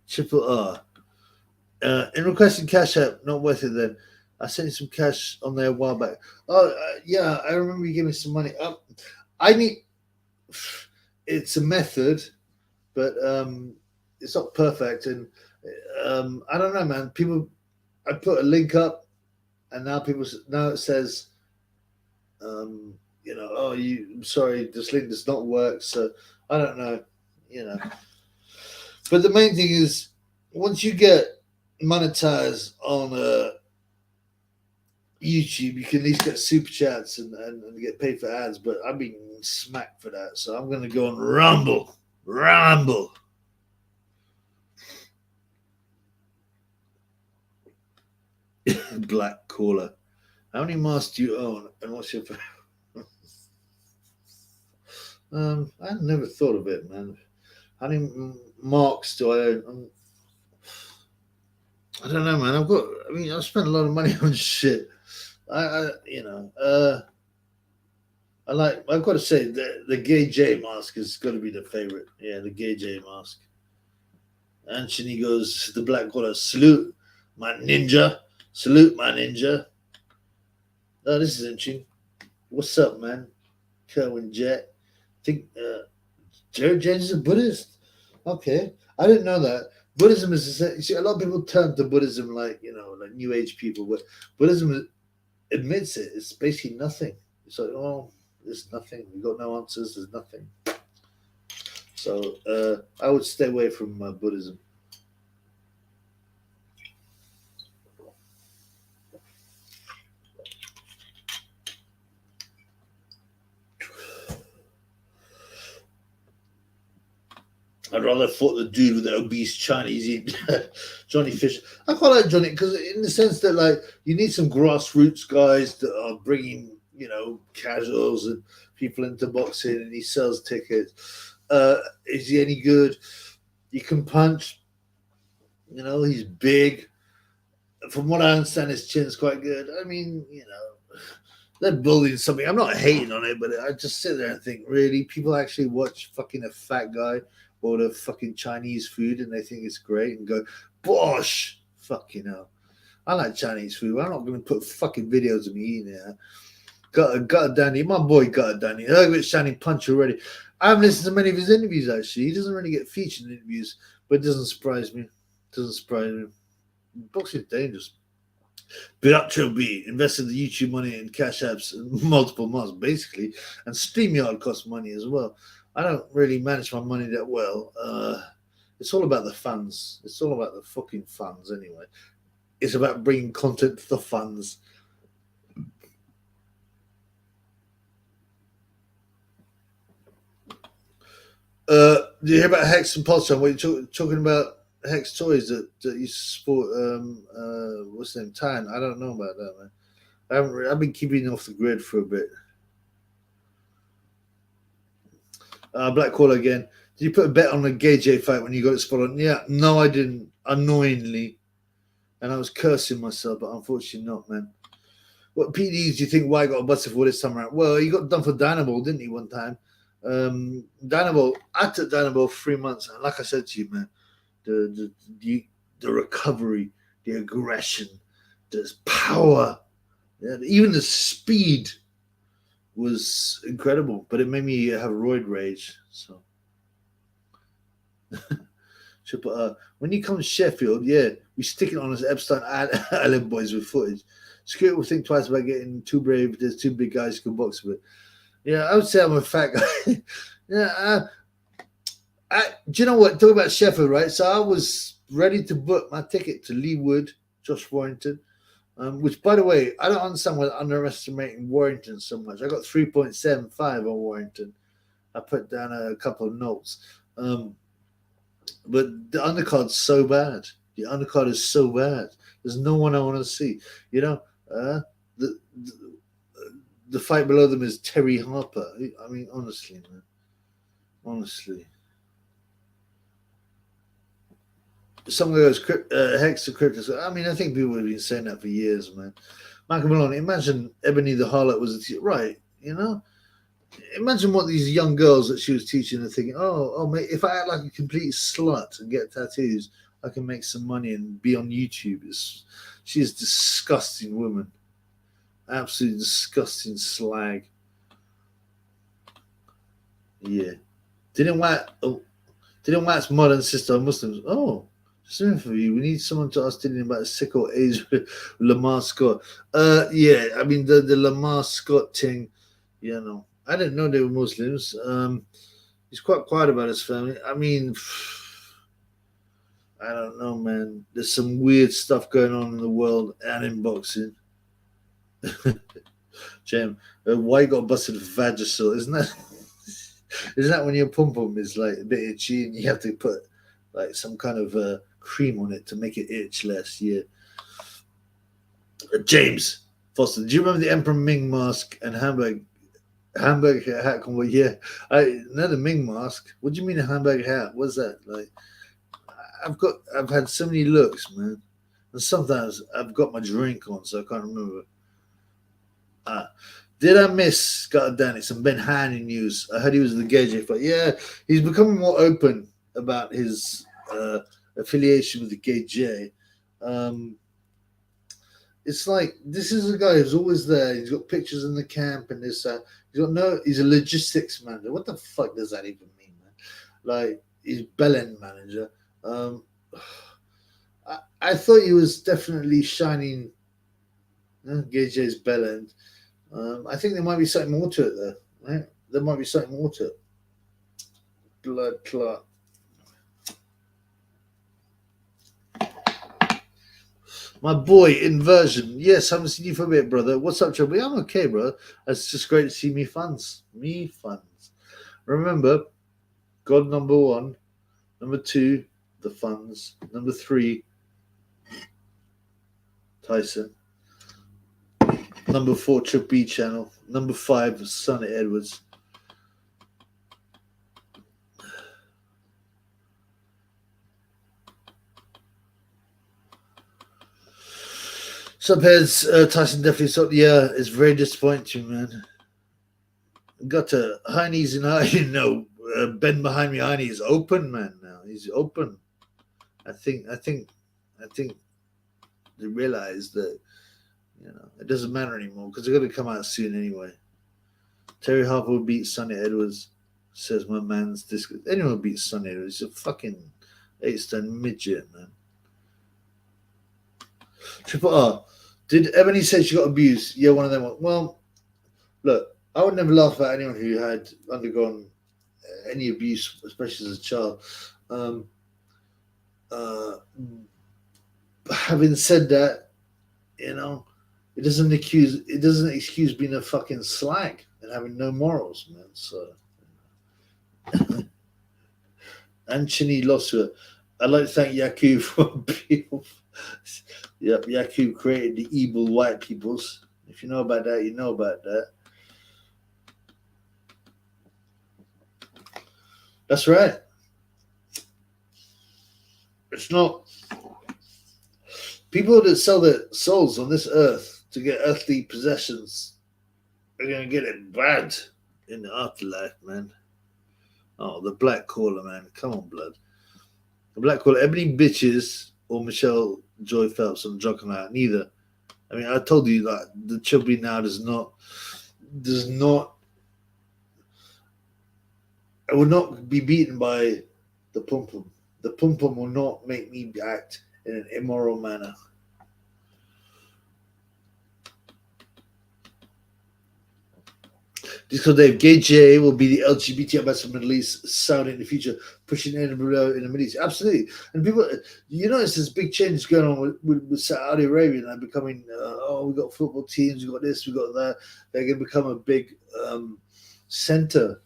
Triple R. In requesting Cash App, not worth it then. I sent you some cash on there a while back. Oh, yeah, I remember you giving me some money. I need. It's a method, but it's not perfect. And I don't know, man. People, I put a link up, and now it says, oh, I'm sorry, this link does not work. So I don't know, But the main thing is, once you get monetized on YouTube, you can at least get super chats and get paid for ads. But I've been smacked for that, so I'm going to go on Rumble. Black caller. How many masks do you own, and what's your? I never thought of it, man. How many marks do I own? I don't know, man. I've spent a lot of money on shit. I've got to say, the GayJ mask has got to be the favorite. Yeah, the GayJ mask. Anthony goes, the black caller, salute my ninja. Oh, this is interesting. What's up, man? Kerwin Jet. I think Jared James is a Buddhist. Okay. I didn't know that. Buddhism is, you see, a lot of people turn to Buddhism like New Age people, but Buddhism admits it. It's basically nothing. It's like, oh, there's nothing. We got no answers. There's nothing. So I would stay away from Buddhism. I'd rather fought the dude with the obese Chinese eat Johnny Fish. I quite like Johnny because in the sense that like you need some grassroots guys that are bringing casuals and people into boxing, and he sells tickets. Is he any good? He can punch. He's big. From what I understand, his chin's quite good. I mean, they're building something. I'm not hating on it, but I just sit there and think, really, people actually watch fucking a fat guy order fucking Chinese food and they think it's great and go, bosh, fucking hell. I like Chinese food. I'm not going to put fucking videos of me eating it. Got Danny, my boy got Danny. I heard Shining Punch already. I haven't listened to many of his interviews actually. He doesn't really get featured in interviews, but it doesn't surprise me. Boxing is dangerous. But up to B invested the YouTube money in cash apps multiple months basically, and StreamYard costs money as well. I don't really manage my money that well. It's all about the funds. It's all about the fucking funds anyway. It's about bringing content to the funds. Do you hear about Hex and Pulsar? What you're talking about? Hex toys that you support. What's the name? Tan. I don't know about that, man. I've been keeping off the grid for a bit. Black Caller again. Did you put a bet on a GayJ fight when you got it spot on? Yeah, no, I didn't. Annoyingly, and I was cursing myself, but unfortunately not, man. What PDs do you think White got busted for this time around? Well, he got done for Dynaball, didn't he, one time? Dynaball, I took Dynaball 3 months, and like I said to you, man, the recovery, the aggression, the power, even the speed was incredible, but it made me have roid rage. So, when you come to Sheffield, we stick it on as Epstein Island boys with footage. Scoot will think twice about getting too brave. There's two big guys who can box with it. Yeah, I would say I'm a fat guy. Do you know what? Talk about Sheffield, right? So I was ready to book my ticket to Lee Wood, Josh Warrington, which, by the way, I don't understand why they're underestimating Warrington so much. I got 3.75 on Warrington. I put down a couple of notes. But the undercard's so bad. The undercard is so bad. There's no one I want to see. The fight below them is Terry Harper. I mean, honestly, man. Honestly. Some goes Hex to Crypto. I mean, I think people have been saying that for years, man. Michael Maloney, imagine Ebony the Harlot was a teacher. Right, you know? Imagine what these young girls that she was teaching are thinking, oh, mate, if I act like a complete slut and get tattoos, I can make some money and be on YouTube. She's a disgusting woman. Absolutely disgusting slag. Yeah. Didn't Wax modern sister Muslims? Oh, something for you. We need someone to ask Dylan about the sickle age with Lamar Scott. Yeah, I mean the Lamar Scott thing, you know. I didn't know they were Muslims. He's quite quiet about his family. I mean, I don't know, man. There's some weird stuff going on in the world and in boxing. Jam, why you got busted for Vagisil? Isn't that when your pum pum is like a bit itchy and you have to put like some kind of cream on it to make it itch less? Yeah. James Foster, do you remember the Emperor Ming mask and Hamburg hat combo? Yeah, I know the Ming mask. What do you mean a Hamburg hat? What's that like? I've had so many looks, man, and sometimes I've got my drink on, so I can't remember. Did I miss Scott Dennis and Ben Haney news? I heard he was the GayJ's, but yeah, he's becoming more open about his affiliation with the GayJ. It's like this is a guy who's always there. He's got pictures in the camp and this. He's a logistics manager. What the fuck does that even mean, man? Like he's Belen manager. I thought he was definitely shining. GayJ's Belen. I think there might be something more to it, though. Right? There might be something more to it. Blood clot. My boy, Inversion. Yes, haven't seen you for a bit, brother. What's up, Chubby? I'm okay, bro. It's just great to see me funds. Me funds. Remember, God number 1. Number 2, the funds. Number 3, Tyson. Number 4, Trip B channel. Number 5, Sonny Edwards. Subheads, Tyson definitely thought, yeah, it's very disappointing, man. Got to Hiney's and Ben behind me. Hiney is open, man. Now he's open. I think they realize that it doesn't matter anymore because they're going to come out soon anyway. Terry Harper will beat Sonny Edwards, says my man's disc. Anyone will beat Sonny Edwards. He's a fucking 8-stone midget, man. Triple R. Did Ebony say she got abused? Yeah, one of them. Well, look, I would never laugh at anyone who had undergone any abuse, especially as a child. Having said that, it doesn't excuse being a fucking slag and having no morals, man. So, Anthony Losser, I'd like to thank Yakub for people. Yep, Yakub created the evil white peoples. If you know about that, you know about that. That's right. It's not people that sell their souls on this earth to get earthly possessions are going to get it bad in the afterlife, man. Oh, the black caller, man. Come on, blood. The black caller, Ebony Bitches or Michelle Joy Phelps on Drunk Out. Neither. I mean, I told you that the chubby now does not. I will not be beaten by the pum pum. The pum pum will not make me act in an immoral manner. Disco Dave, GayJ will be the LGBT ambassador for the Middle East, Saudi in the future, pushing Edinburgh in the Middle East. Absolutely. And people, notice there's big changes going on with Saudi Arabia now becoming, we got football teams, we got this, we got that. They're going to become a big center,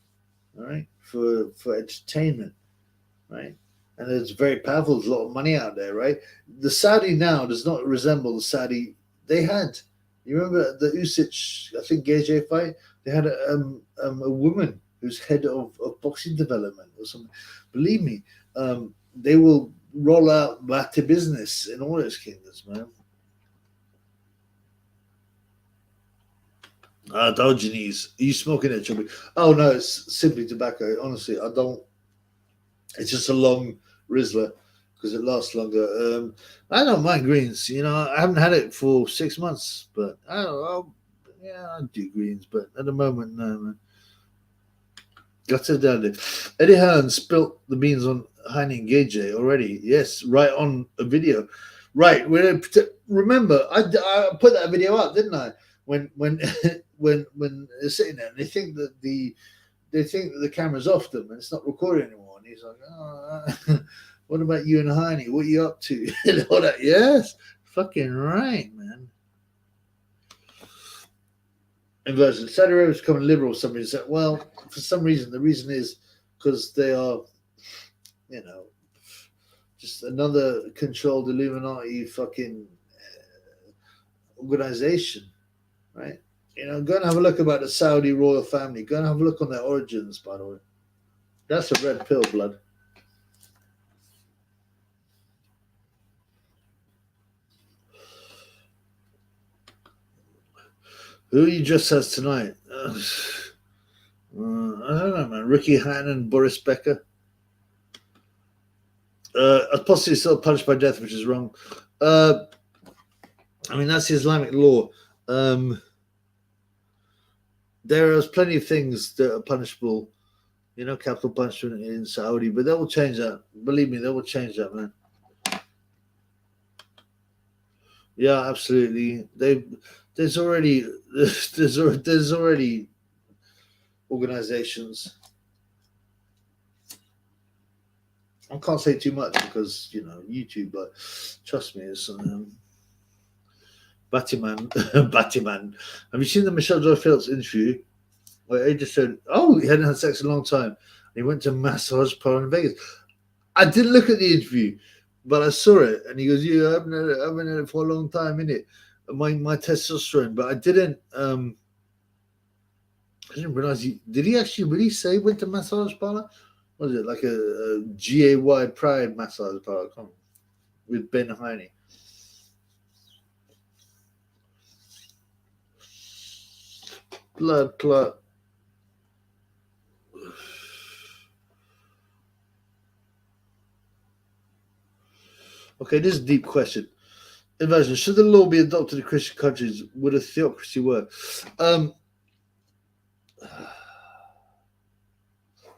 all right, for entertainment, right? And it's very powerful. There's a lot of money out there, right? The Saudi now does not resemble the Saudi they had. You remember the Usyk, I think, GayJ fight? They had a woman who's head of boxing development or something. Believe me, they will roll out back to business in all those kingdoms, man. Diogenes, are you smoking it, Chubby? Oh no, it's simply tobacco. Honestly, I don't. It's just a long Rizzler because it lasts longer. I don't mind greens. You know, I haven't had it for 6 months, but I don't know. Yeah, I do greens, but at the moment, no, man. Got it down there. Eddie Hearn spilt the beans on Hiney and AJ already. Yes, right on a video. Right. Remember, I put that video up, didn't I? When when they're sitting there, and they think that the camera's off them and it's not recording anymore. And he's like, "Oh, what about you and Hiney? What are you up to?" And all that. Yes, fucking right, man. Inversion. Saudi Arabia is becoming liberal. Somebody said, well, for some reason, the reason is because they are, you know, just another controlled Illuminati fucking organization, right? You know, go and have a look about the Saudi royal family. Go and have a look on their origins, by the way. That's a red pill, blood. Who you just says tonight? I don't know, man. Ricky Hatton and Boris Becker. Apostasy still punished by death, which is wrong. I mean, that's the Islamic law. There is plenty of things that are punishable, you know, capital punishment in Saudi, but they will change that. Believe me, they will change that, man. Yeah, absolutely. There's already organizations. I can't say too much because you know YouTube, but trust me, it's Batman. Batman. Have you seen the Michelle Joy Phillips interview where he just said, "Oh, he hadn't had sex in a long time. And he went to a massage parlor in Vegas." I didn't look at the interview, but I saw it, and he goes, "Yeah, I haven't had it for a long time, innit? My testosterone." But I didn't realize did he actually really say went to massage parlor? Was it like a GAY Pride massage parlor with Ben Hiney? Blood clot. Okay, this is a deep question. Inversion. Should the law be adopted in Christian countries? Would a theocracy work?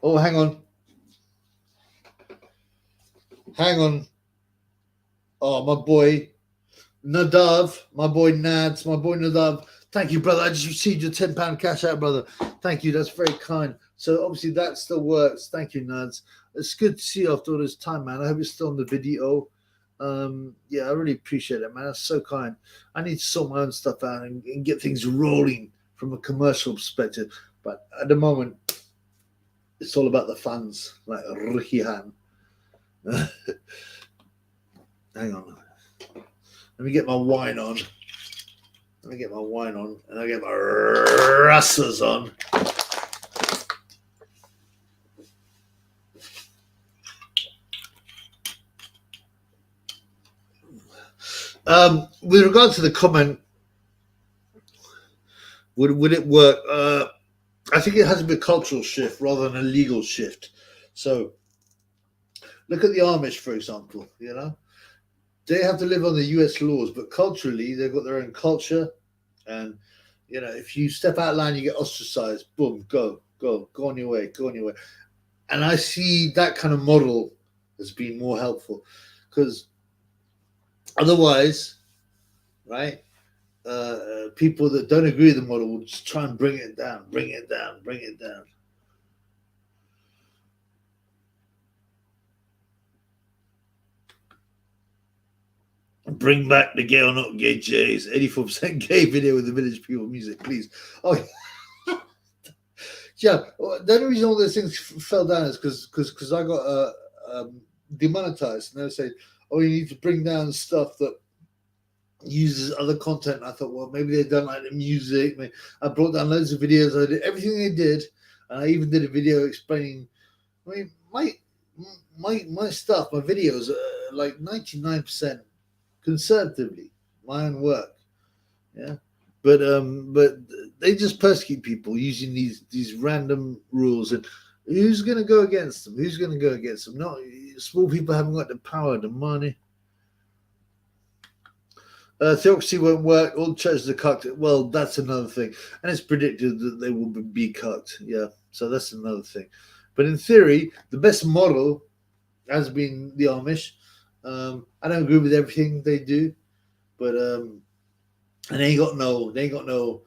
Oh, hang on. Hang on. Oh, my boy Nadav, my boy Nads, my boy Nadav. Thank you, brother. I just received your £10 cash out, brother. Thank you. That's very kind. So obviously that still works. Thank you, Nads. It's good to see you after all this time, man. I hope it's still on the video. Yeah, I really appreciate it, man. That's so kind. I need to sort my own stuff out and get things rolling from a commercial perspective. But at the moment, it's all about the fans, like Ricky Han. Hang on. Let me get my wine on. And I get my rustlers on. With regard to the comment, would it work? I think it has to be a cultural shift rather than a legal shift. So, look at the Amish, for example. You know, they have to live on the U.S. laws, but culturally, they've got their own culture. And you know, if you step out of line, you get ostracized. Boom, go on your way, And I see that kind of model as being more helpful, because otherwise, right? People that don't agree with the model will just try and bring it down. Bring back the gay or not gay J's. 84% gay video with the Village People music, please. Oh, yeah. The only reason all those things fell down is because I got demonetized, and they say, "Oh, you need to bring down stuff that uses other content." I thought, well, maybe they don't like the music. I brought down loads of videos. I did everything they did, and I even did a video explaining. I mean, my stuff, my videos, are like 99% conservatively my own work. Yeah, but they just persecute people using these random rules. And who's going to go against them? Who's going to go against them? Not small people haven't got the power, the money. Theocracy won't work. All churches are cucked. Well, that's another thing. And it's predicted that they will be cucked. Yeah, so that's another thing. But in theory, the best model has been the Amish. I don't agree with everything they do, but and they ain't got no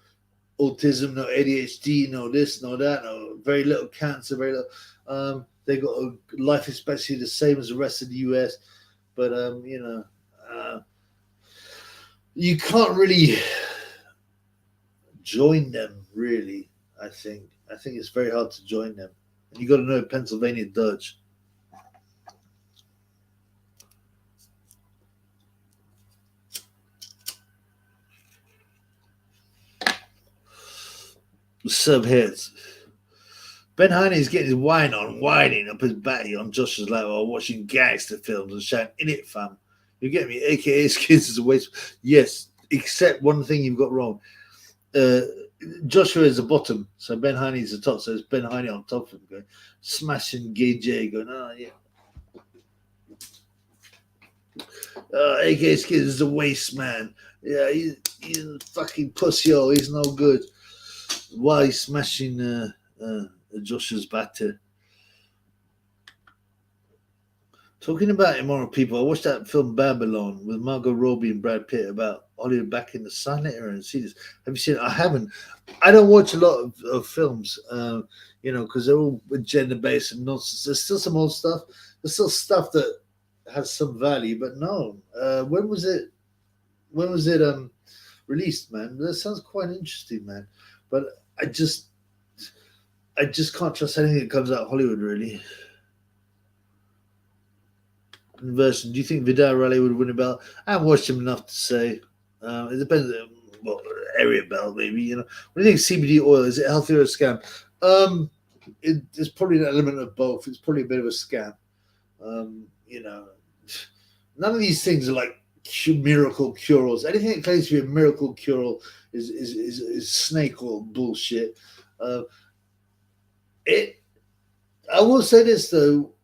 autism, no ADHD, no this, no that, no very little cancer, very little. They got a life expectancy the same as the rest of the US, but you can't really join them, really. I think it's very hard to join them. And you got to know Pennsylvania Dutch. Subheads. Ben Hiney is getting his whining up his batty on Josh's lap while watching gangster films and shouting, "In it, fam." You get me? AKA Skids is a waste. Yes, except one thing you've got wrong. Joshua is the bottom, so Ben Hiney is the top. So it's Ben Hiney on top of him, going smashing GayJ, going, "Oh yeah." AKA Skids is a waste man. Yeah, he's a fucking pussyhole. He's no good. While he's smashing Joshua's batter. Talking about immoral people, I watched that film Babylon with Margot Robbie and Brad Pitt about Hollywood back in the silent era and see this. Have you seen it? I haven't. I don't watch a lot of films, because they're all gender based and nonsense. There's still some old stuff. There's still stuff that has some value, but no. When was it released, man? That sounds quite interesting, man. But I just can't trust anything that comes out of Hollywood, really. Version. Do you think Vidal Raleigh would win a belt? I haven't watched him enough to say. It depends. Area belt, maybe. What do you think? CBD oil, is it healthy or a scam? It's probably an element of both. It's probably a bit of a scam. None of these things are like miracle cure-alls. Anything that claims to be a miracle cure-all is snake oil bullshit. I will say this though.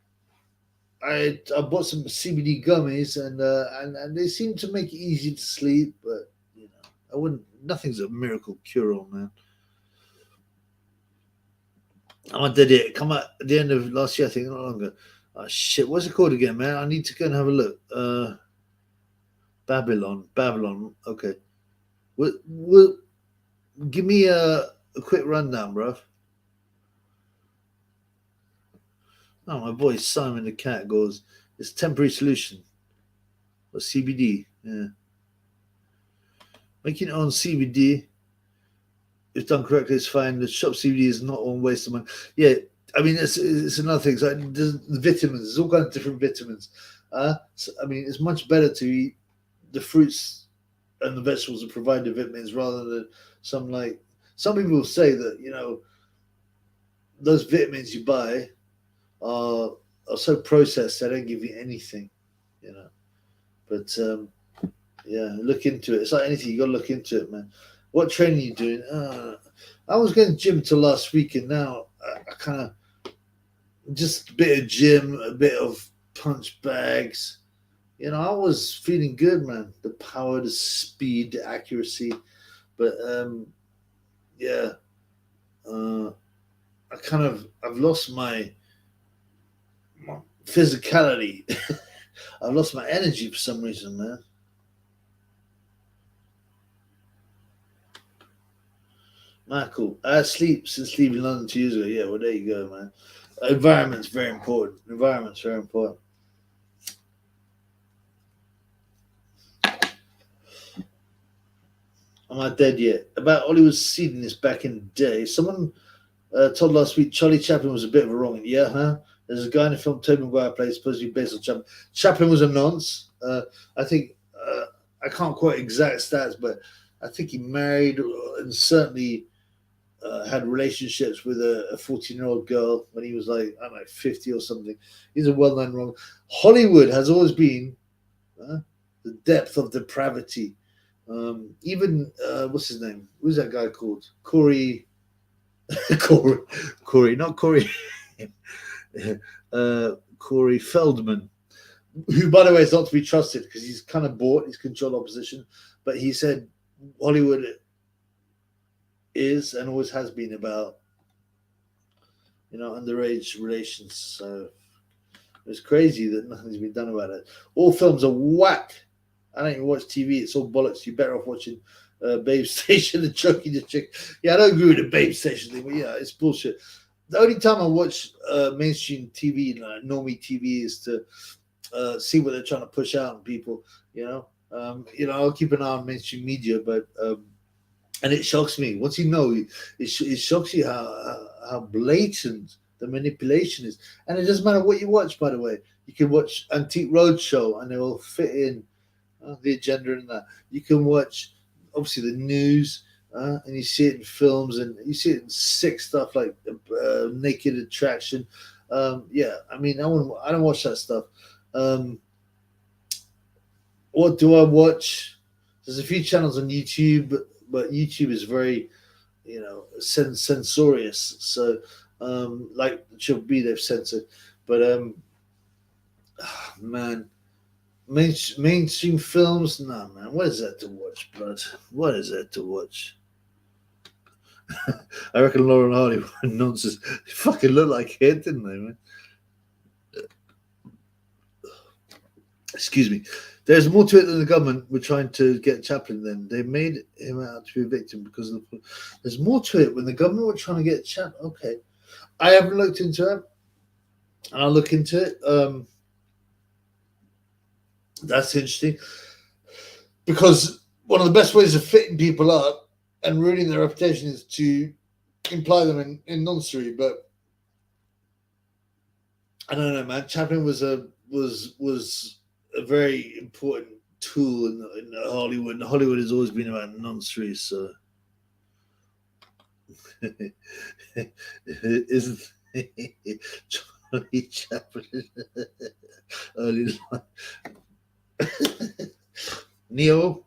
I bought some CBD gummies and they seem to make it easy to sleep, but I wouldn't. Nothing's a miracle cure-all, man. I did it. Come out at the end of last year, I think, not longer. Oh shit, what's it called again, man? I need to go and have a look. Babylon. Okay. Well, give me a quick rundown, bruv. Oh, my boy Simon the Cat goes, it's temporary solution. Or CBD, yeah. Making it on CBD, if done correctly, is fine. The shop CBD is not one waste of money. Yeah, I mean, it's another thing. So the vitamins, there's all kinds of different vitamins. It's much better to eat the fruits and the vegetables that provide the vitamins rather than some people say that, those vitamins you buy are so processed they don't give you anything, But look into it. It's like anything, you got to look into it, man. What training are you doing? I was going to gym till last week, and now I kind of just a bit of gym, a bit of punch bags. I was feeling good, man. The power, the speed, the accuracy, but I've lost my physicality. I've lost my energy for some reason, man. Michael, I sleep since leaving London 2 years ago. Yeah, well, there you go, man. Environment's very important. I'm not dead yet. About Hollywood seeding this back in the day. Someone told last week Charlie Chaplin was a bit of a wrong. Yeah, huh? There's a guy in the film Tobey Maguire plays supposedly based on Chaplin. Chaplin was a nonce. I think I can't quote exact stats, but I think he married and certainly had relationships with a 14-year-old girl when he was 50 or something. He's a well-known wrong. Hollywood has always been the depth of depravity. Even what's his name? Who's that guy called? Corey, not Corey. Corey Feldman, who, by the way, is not to be trusted because he's kind of bought, he's controlled opposition. But he said Hollywood is and always has been about, underage relations. So it's crazy that nothing's been done about it. All films are whack. I don't even watch TV. It's all bollocks. You're better off watching Babe Station and Chucky the Chick. Yeah, I don't agree with the Babe Station thing, but yeah, it's bullshit. The only time I watch mainstream TV, like normie TV, is to see what they're trying to push out on people. I'll keep an eye on mainstream media, but and it shocks me. Once you know, it shocks you how blatant the manipulation is. And it doesn't matter what you watch, by the way. You can watch Antique Roadshow, and it will fit in the agenda and that. You can watch, obviously, the news. And you see it in films, and you see it in sick stuff like Naked Attraction. I don't watch that stuff. What do I watch? There's a few channels on YouTube, but YouTube is very, censorious. So, like Triple B, they've censored. But man, mainstream films, nah, man. What is that to watch, blood? What is that to watch? I reckon Laurel and Hardy were nonsense. They fucking look like it, didn't they, man? Excuse me. There's more to it than the government were trying to get Chaplin then. They made him out to be a victim because of the... There's more to it when the government were trying to get Chaplin. Okay. I haven't looked into it. And I'll look into it. That's interesting. Because one of the best ways of fitting people up and ruining their reputation is to imply them in nonsense. But I don't know, man. Chaplin was a very important tool in Hollywood. And Hollywood has always been about nonsense. So isn't Charlie Chaplin early life? Neo.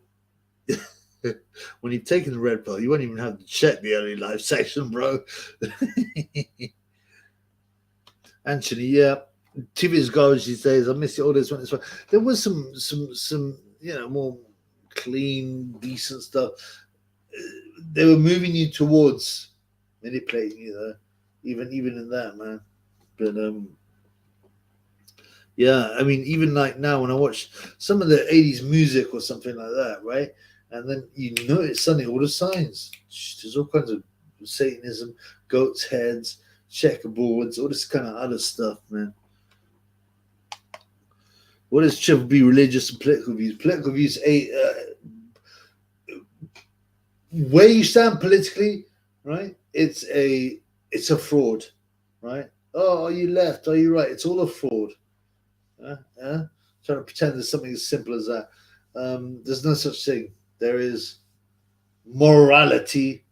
When you've taken the red pill, you won't even have to check the early life section, bro. Anthony, yeah, TV is garbage these days. I miss it all this one. There was some more clean, decent stuff. They were moving you towards manipulating you, though. Even in that, man. But yeah, I mean, even like now when I watch some of the 80s music or something like that, right? And then you notice suddenly all the signs. There's all kinds of Satanism, goats' heads, checkerboards, all this kind of other stuff, man. What is Triple B religious and political views? Political views, where you stand politically, right? It's a fraud, right? Oh, are you left? Are you right? It's all a fraud. Trying to pretend there's something as simple as that. There's no such thing. There is morality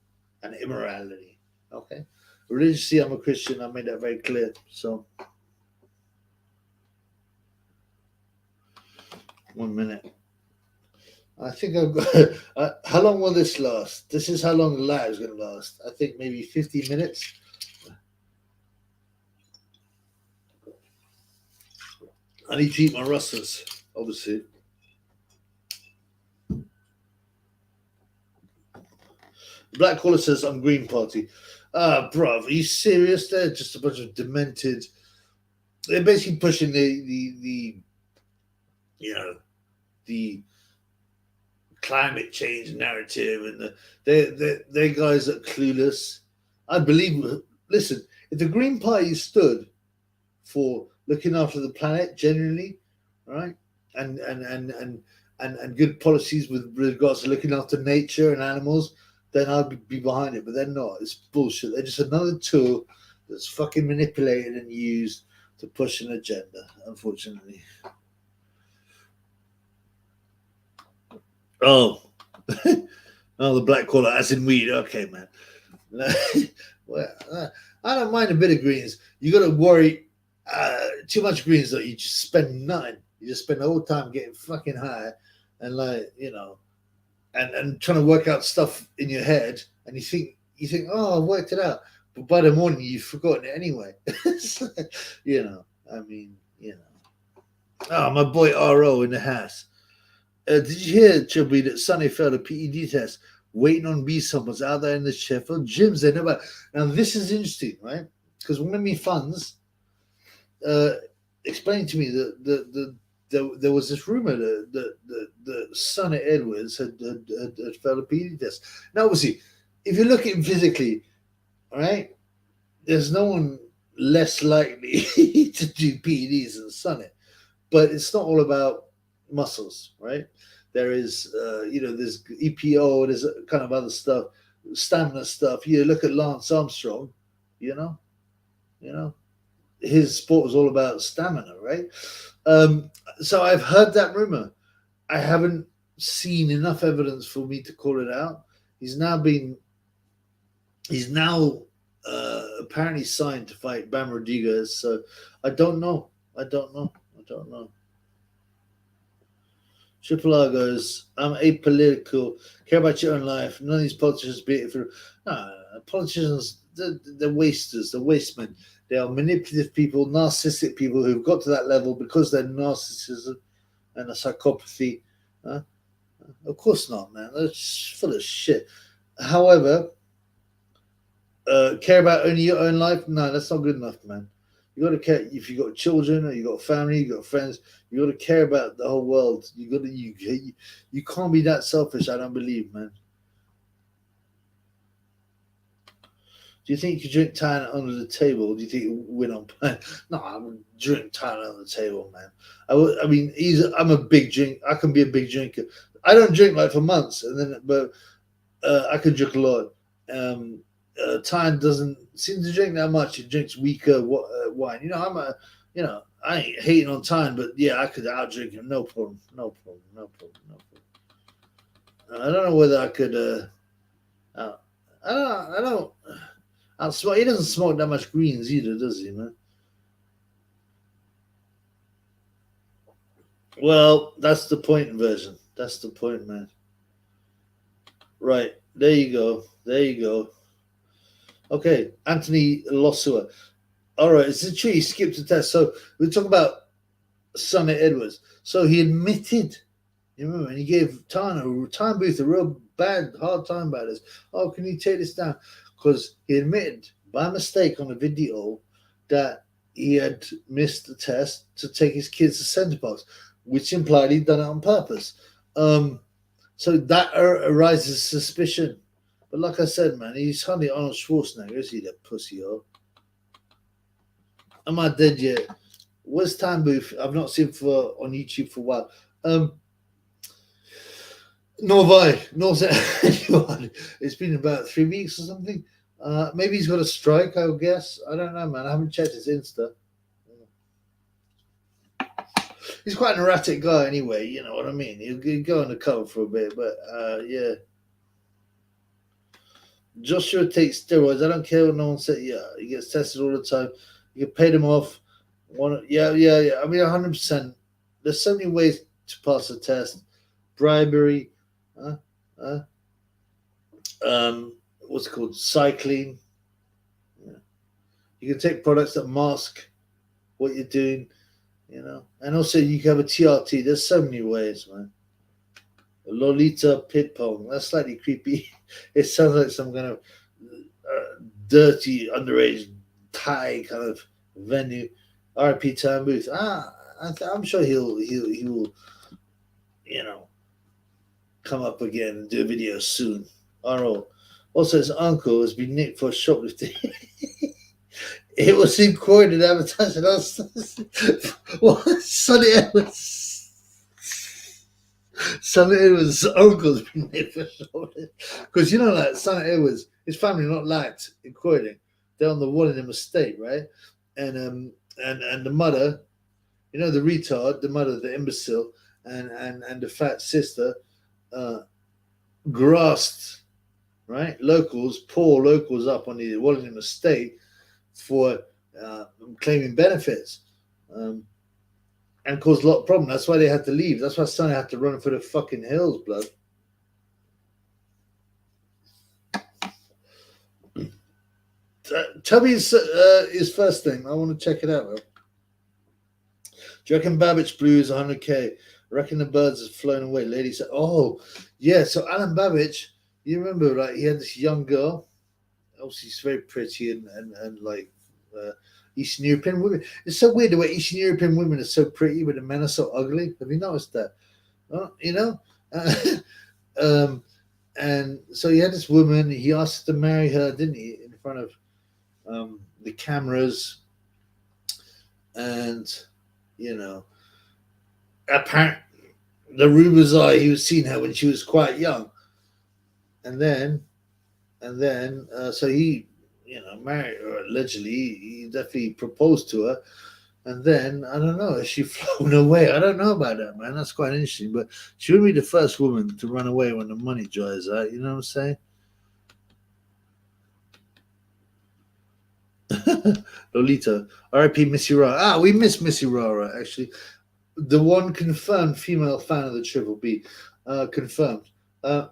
and immorality. Okay. Religiously, I'm a Christian. I made that very clear. So, 1 minute. I think I've got. How long will this last? This is how long the live is going to last. I think maybe 50 minutes. I need to eat my Russers, obviously. Black Caller says, I'm Green Party. Bruv, are you serious? They're just a bunch of demented. They're basically pushing the climate change narrative, and they're guys that are clueless. I believe. Listen, if the Green Party stood for looking after the planet generally, right, and good policies with regards to looking after nature and animals, then I'd be behind it. But they're not. It's bullshit. They're just another tool that's fucking manipulated and used to push an agenda, unfortunately. Oh, the Black Caller, as in weed. Okay, man. Well, I don't mind a bit of greens. You got to worry. Too much greens, though. You just spend nothing. You just spend the whole time getting fucking high, and and trying to work out stuff in your head, and you think, oh, I worked it out, but by the morning you've forgotten it anyway. You know, I mean, you know. Oh, my boy RO in the house. Did you hear, Chubby, that Sonny failed a PED test? Waiting on B someone's out there in the Sheffield gyms. They never. Now this is interesting, right? Because one of my funds explained to me that there was this rumor that Sonny Edwards had failed a PED test. Now, obviously, if you look at him physically, all right, there's no one less likely to do PEDs than Sonny. But it's not all about muscles, right? There is, there's EPO, there's kind of other stuff, stamina stuff. You look at Lance Armstrong, you know, his sport was all about stamina, right? So I've heard that rumor. I haven't seen enough evidence for me to call it out. He's now apparently signed to fight Bam Rodriguez. So I don't know. Triple R goes, I'm apolitical, care about your own life. None of these politicians be it for politicians, they're wasters, they're wastemen. They are manipulative people, narcissistic people who've got to that level because they're narcissism and a psychopathy. Of course not, man. They're just full of shit. However, care about only your own life? No, that's not good enough, man. You got to care if you got children or you got family, you got friends. You got to care about the whole world. You can't be that selfish. I don't believe, man. Do you think you could drink Thailand under the table? Do you think you win on plan? No, I would drink Thailand under the table, man. I'm a big drink. I can be a big drinker. I don't drink like for months, but I can drink a lot. Thailand doesn't seem to drink that much. It drinks weaker wine. You know, I ain't hating on time, but yeah, I could outdrink him. No problem. I don't know whether I could. I don't. Outsmoke. He doesn't smoke that much greens either, does he, man? Well, that's the point, version. That's the point, man. Right. There you go. Okay, Anthony Losua. All right, it's a true. He skipped the test. So we're talking about Sonny Edwards. So he admitted, you remember, and he gave Time Booth a real hard time about this. Oh, can you take this down? Because he admitted by mistake on a video that he had missed the test to take his kids to Center Parks, which implied he'd done it on purpose. So that arises suspicion. But like I said, man, he's hardly Arnold Schwarzenegger, is he, that pussy, oh? Am I dead yet? Where's Time Booth? I've not seen on YouTube for a while. Nor has anyone. It's been about 3 weeks or something. Maybe he's got a strike, I would guess. I don't know, man. I haven't checked his Insta. He's quite an erratic guy anyway, you know what I mean? He'll go on the cover for a bit, but yeah. Joshua takes steroids. I don't care what no one said. Yeah, he gets tested all the time. You can pay them off. Yeah. I mean, 100%. There's so many ways to pass a test. Bribery. What's it called? Cycling. Yeah. You can take products that mask what you're doing, you know. And also, you can have a TRT. There's so many ways, man. Lolita pit pong. That's slightly creepy. It sounds like some kind of dirty underage Thai kind of venue. RP Time Booth. I'm sure he'll you know, come up again and do a video soon. Also, his uncle has been nicked for shoplifting. It was in coin and advertising. What? Sonny Edwards' uncle's been nicked for shoplifting. Because you know, like Sonny Edwards, his family are not liked in Croydon. They're on the Wallingham estate, right? And the mother, you know, the retard, the mother, the imbecile, and the fat sister, grasped, right, poor locals up on the Wallingham estate for claiming benefits, and caused a lot of problem. That's why they had to leave. That's why Sonny had to run for the fucking hills, blood. Tubby's his first thing. I want to check it out. Bro. Do you reckon Babbage Blue is 100K? I reckon the birds have flown away. Lady said, oh, yeah. So Alan Babbage, you remember, like, he had this young girl. Obviously, she's very pretty and like Eastern European women. It's so weird the way Eastern European women are so pretty, but the men are so ugly. Have you noticed that? You know? And so he had this woman. He asked to marry her, didn't he, in front of the cameras, and apparently the rumors are he was seeing her when she was quite young, and then so he married her allegedly. He definitely proposed to her, and then I don't know, has she flown away? I don't know about that, man. That's quite interesting, but she wouldn't be the first woman to run away when the money dries out. You know what I'm saying? Lolita, R.I.P. Missy Rara. We miss Missy Rara, actually. The one confirmed female fan of the Triple B. Confirmed. I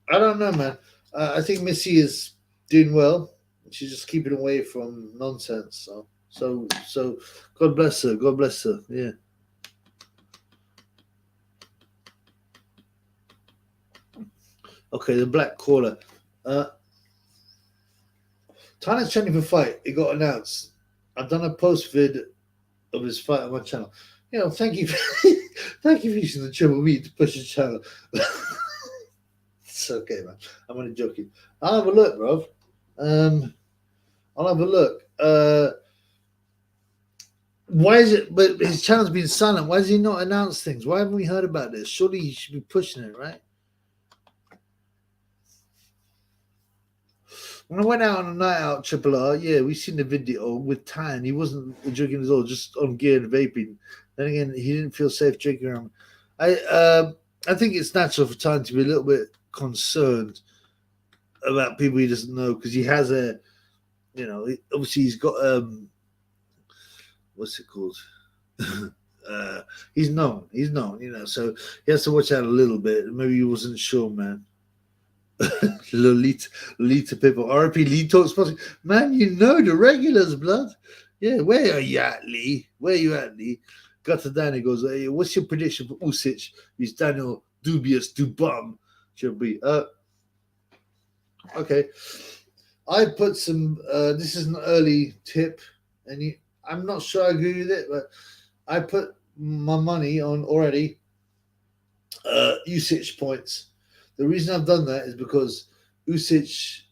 don't know, man. I think Missy is doing well. She's just keeping away from nonsense. So God bless her. God bless her. Yeah. Okay, the black caller. Tyler's training for fight. It got announced. I've done a post vid of his fight on my channel. Thank you, thank you for using the Triple B to push the channel. It's okay, man. I'm only joking. I'll have a look, bro. I'll have a look. Why is it? But his channel's been silent. Why does he not announce things? Why haven't we heard about this? Surely he should be pushing it, right? When I went out on a night out, Triple R, yeah, we seen the video with Tan. He wasn't drinking at all, just on gear and vaping. Then again, he didn't feel safe drinking around. I think it's natural for Tan to be a little bit concerned about people he doesn't know, because he has obviously he's got what's it called? He's known, so he has to watch out a little bit. Maybe he wasn't sure, man. Lolita people. RP Lee Talks Possible. Man, the regulars, blood. Yeah, where are you at, Lee? Where are you at, Lee? Gutter Danny goes, hey, what's your prediction for Usyk? He's Daniel Dubious Dubum. Should be okay. I put some this is an early tip, and I'm not sure I agree with it, but I put my money on already Usyk points. The reason I've done that is because Usyk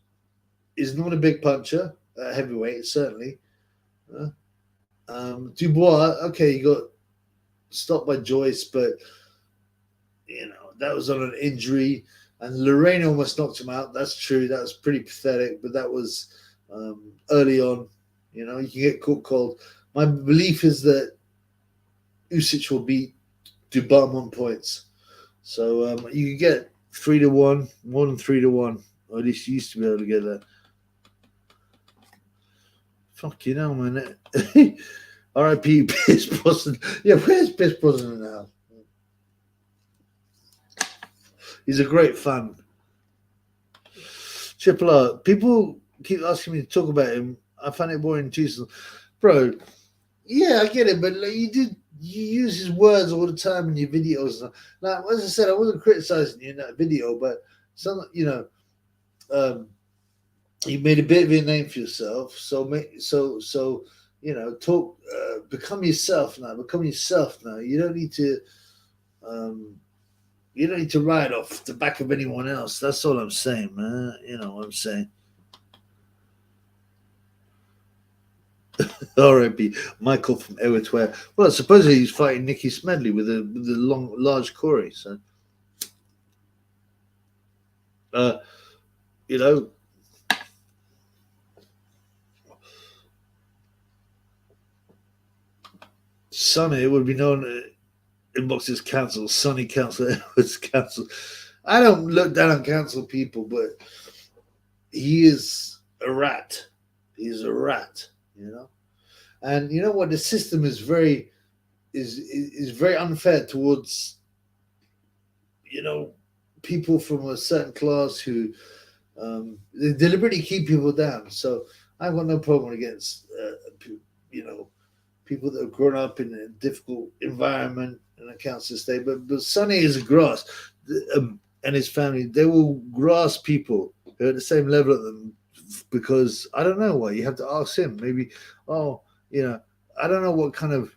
is not a big puncher, heavyweight, certainly. Dubois, okay, he got stopped by Joyce, but that was on an injury, and Lorraine almost knocked him out. That's true. That was pretty pathetic, but that was early on. You can get caught cold. My belief is that Usyk will beat Dubois on points, so you can get 3-1, more than 3-1, or at least you used to be able to get that. Fuck man. R.I.P. Pierce Brosnan. Yeah, where's Pierce Brosnan now? He's a great fan. Triple R. People keep asking me to talk about him. I find it boring too. Bro, yeah, I get it, but you use his words all the time in your videos. Like, as I said, I wasn't criticizing you in that video, but you made a bit of a name for yourself. So talk, become yourself now. Become yourself now. You don't need to ride off the back of anyone else. That's all I'm saying, man. You know what I'm saying. R.I.P. Michael from Everywhere. Well, supposedly he's fighting Nicky Smedley with a large Corey. So, Sonny would be known in boxers council. Sonny Council, Edwards Council. I don't look down on council people, but he is a rat. He's a rat. And you know what? The system is very unfair towards people from a certain class who They deliberately keep people down. So I've got no problem against, people that have grown up in a difficult environment and a council estate. But Sonny is a grass, and his family, they will grass people who are at the same level as them because I don't know why. You have to ask him. Maybe, oh, I don't know what kind of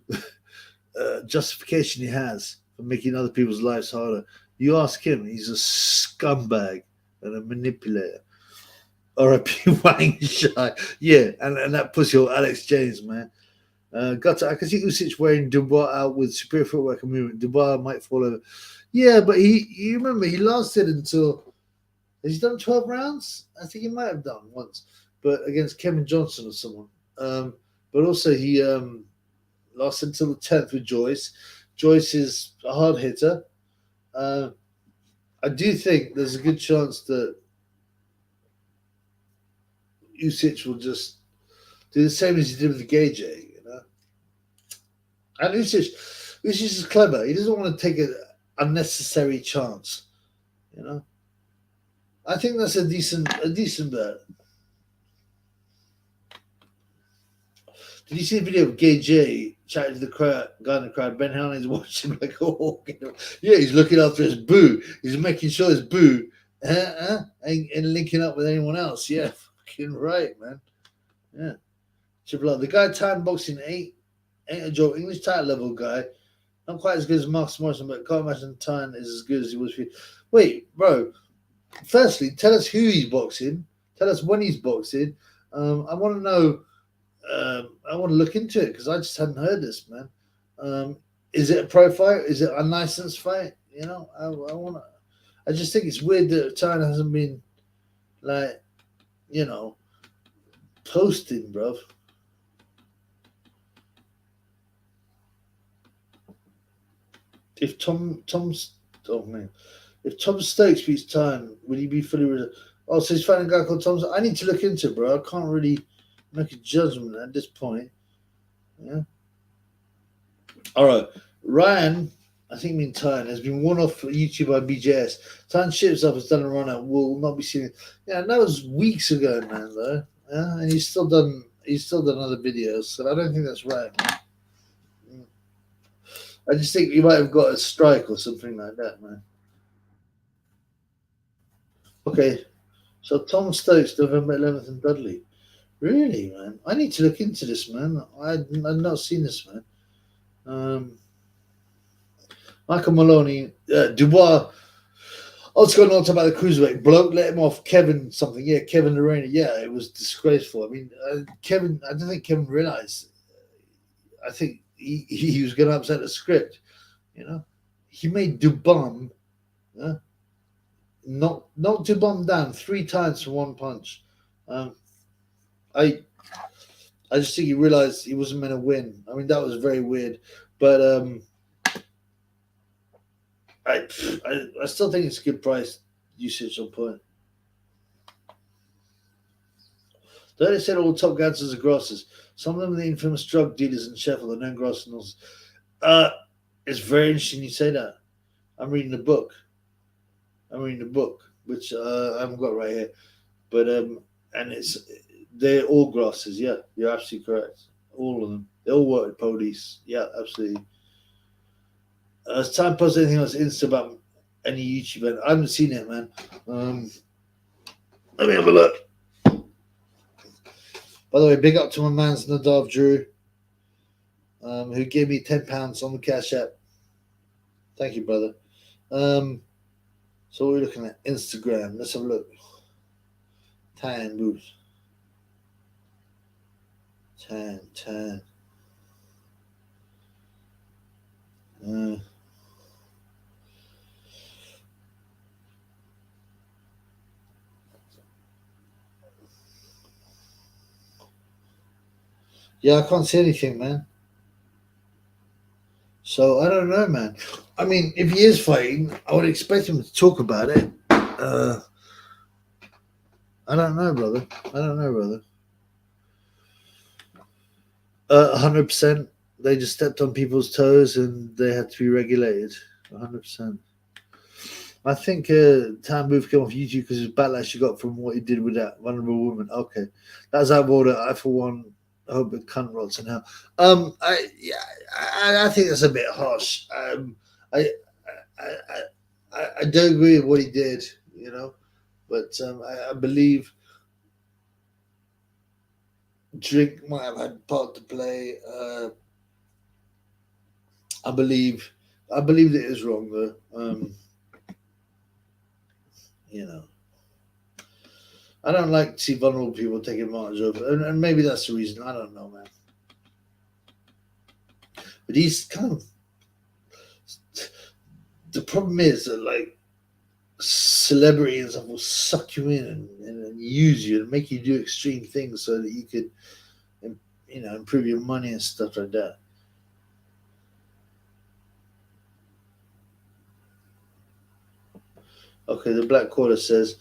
justification he has for making other people's lives harder. You ask him, he's a scumbag and a manipulator. R.I.P. Wang Shy. Yeah, and that pussy old Alex James, man. I can see Usyk wearing Dubois out with superior footwork and movement. Dubois might fall over. Yeah, but you remember, he lasted until, has he done 12 rounds? I think he might have done once, but against Kevin Johnson or someone. But also he lasted until the 10th with Joyce. Joyce is a hard hitter. I do think there's a good chance that Usyk will just do the same as he did with GayJ, And Usyk is clever. He doesn't want to take an unnecessary chance, I think that's a decent bet. Did you see the video of GayJ chatting to the crowd, guy in the crowd? Ben Hanley's watching like a hawk. Yeah, he's looking after his boo. He's making sure his boo ain't linking up with anyone else. Yeah, fucking right, man. Yeah. Triple R. The guy time boxing ain't a joke. English title level guy. Not quite as good as Marcus Morrison, but can't imagine Tyne is as good as he was for you. Wait, bro. Firstly, tell us who he's boxing. Tell us when he's boxing. I want to know. I want to look into it because I just hadn't heard this, man. Is it a pro fight? Is it a unlicensed fight? I want to. I just think it's weird that China hasn't been posting, bro. If Tom Stokes beats Tyne, will he be fully? Oh, so he's fighting a guy called Tom. I need to look into it, bro. I can't really make a judgment at this point. Yeah. All right. Ryan, I think mean Tyne, has been won off YouTube by BJS. Tyne ships up has done a run out. Will not be seen. Yeah, and that was weeks ago, man. Though. Yeah, and he's still done other videos, so I don't think that's right. Man. I just think he might have got a strike or something like that, man. Okay. So Tom Stokes, November 11th, and Dudley. Really, man? I need to look into this, man. I've not seen this, man. Michael Maloney, Dubois. I was going on to about the cruiserweight bloke. Let him off. Kevin something. Yeah, Kevin Lorena. Yeah, it was disgraceful. I mean, Kevin. I don't think Kevin realized. I think he was going to upset the script. He made Dubon. Knocked Dubon down 3 times for one punch. I just think he realized he wasn't meant to win. I mean, that was very weird. But I still think it's a good price usage on point. Though they said all top gangsters are grosses, some of them are the infamous drug dealers in Sheffield are known grosses. It's very interesting you say that. I'm reading the book, which I haven't got right here. But and they're all grosses. Yeah, you're absolutely correct. All of them. They all work with police. Yeah, absolutely. Has Time posted anything else Insta about any YouTube event? I haven't seen it, man. Let me have a look. By the way, big up to my man's Nadav Drew, who gave me £10 on the Cash App. Thank you, brother. So we're looking at Instagram. Let's have a look. Tan booth. Tan. Yeah, I can't see anything, man. So I don't know, man. I mean, if he is fighting, I would expect him to talk about it. I don't know, brother. 100%. They just stepped on people's toes and they had to be regulated. 100%. I think Tam Booth came off YouTube because of backlash he got from what he did with that vulnerable woman. Okay, that's out of order. I for one hope it cunt rots in hell. I think that's a bit harsh. I, I don't agree with what he did, you know, but I believe drink might have had part to play. I believe that it is wrong though. You know, I don't like to see vulnerable people taken advantage of, and maybe that's the reason. I don't know, man. But he's kind of the problem is that like celebrity and stuff will suck you in and use you and make you do extreme things so that you could, you know, improve your money and stuff like that. Okay, the Black Quarter says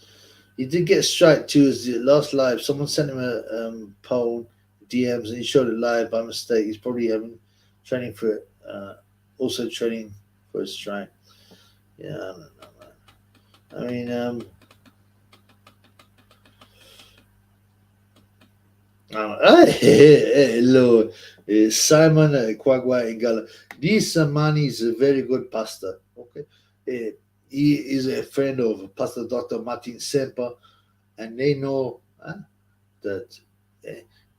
he did get a strike too as the last live. Someone sent him a poll, DMs, and he showed it live by mistake. He's probably having training for it, also training for a strike. Yeah, I don't know, man. I mean, hello, Simon Kwagwa Igala. This man is a very good pastor. Okay, he is a friend of Pastor Dr. Martin Semper, and they know that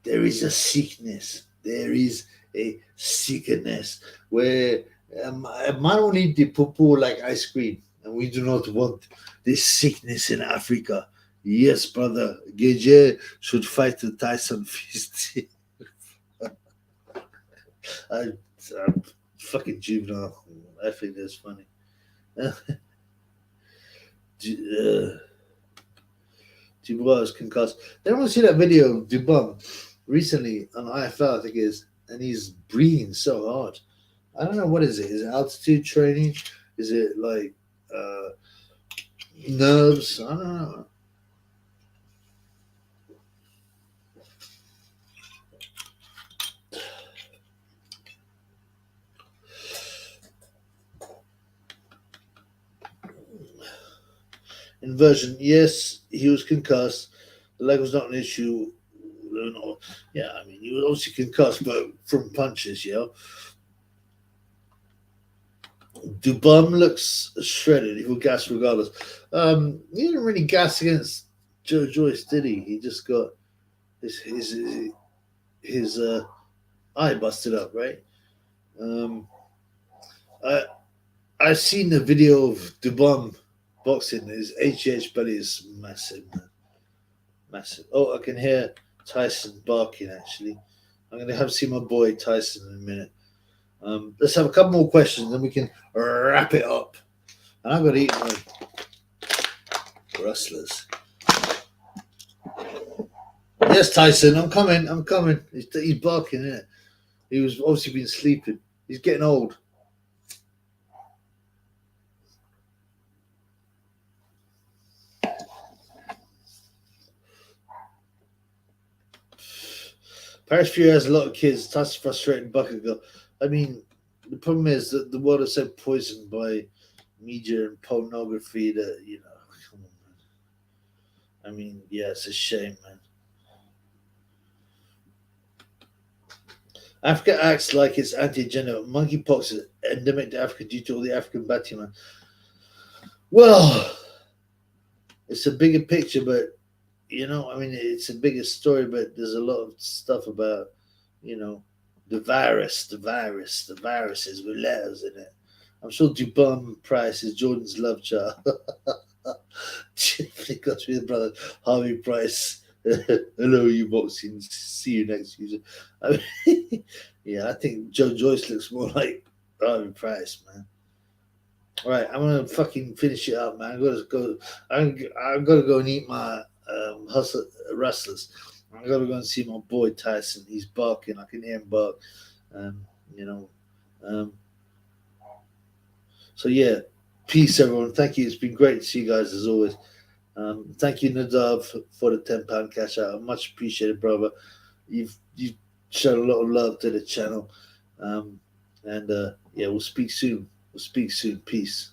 there is a sickness. There is a sickness where a man will eat the poo like ice cream, and we do not want this sickness in Africa. Yes, brother, GayJ should fight the Tyson Fist. I'm fucking juvenile. I think that's funny. Dubois is concussed. Did anyone see that video of Dubois recently on IFL, I think it is, and he's breathing so hard. I don't know what is it. Is it altitude training? Is it like nerves? I don't know. Inversion, yes, he was concussed. The leg was not an issue. Yeah, I mean, he was obviously concussed, but from punches, yeah. Dubum looks shredded. He will gas regardless. He didn't really gas against Joe Joyce, did he? He just got his eye busted up, right? I I've seen the video of Dubum boxing. His HGH belly is massive, man. Massive. Oh, I can hear Tyson barking. Actually, I'm gonna have to see my boy Tyson in a minute. Let's have a couple more questions, then we can wrap it up. And I've got to eat my rustlers. Yes, Tyson, I'm coming. I'm coming. He's barking, isn't it? He was obviously been sleeping. He's getting old. Paris Fury has a lot of kids. That's frustrating bucket girl. I mean, the problem is that the world is so poisoned by media and pornography that, you know, come on, man. I mean, yeah, it's a shame, man. Africa acts like it's anti-gender. Monkeypox is endemic to Africa due to all the African Batman. Well, it's a bigger picture, but you know, I mean, it's a bigger story, but there's a lot of stuff about, you know, the viruses with letters in it. I'm sure Dubum Price is Jordan's love child. Got me, brother Harvey Price. Hello, you boxing. See you next user. I mean, yeah, I think Joe Joyce looks more like Harvey Price, man. All right, I'm gonna fucking finish it up, man. I'm gonna go and eat my rustlers. I'm gonna go and see my boy Tyson. He's barking. I can hear him bark. You know. So yeah, peace, everyone. Thank you. It's been great to see you guys as always. Thank you, Nadav, for the £10 cash out. Much appreciated, brother. You've shown a lot of love to the channel. And yeah, we'll speak soon. Peace.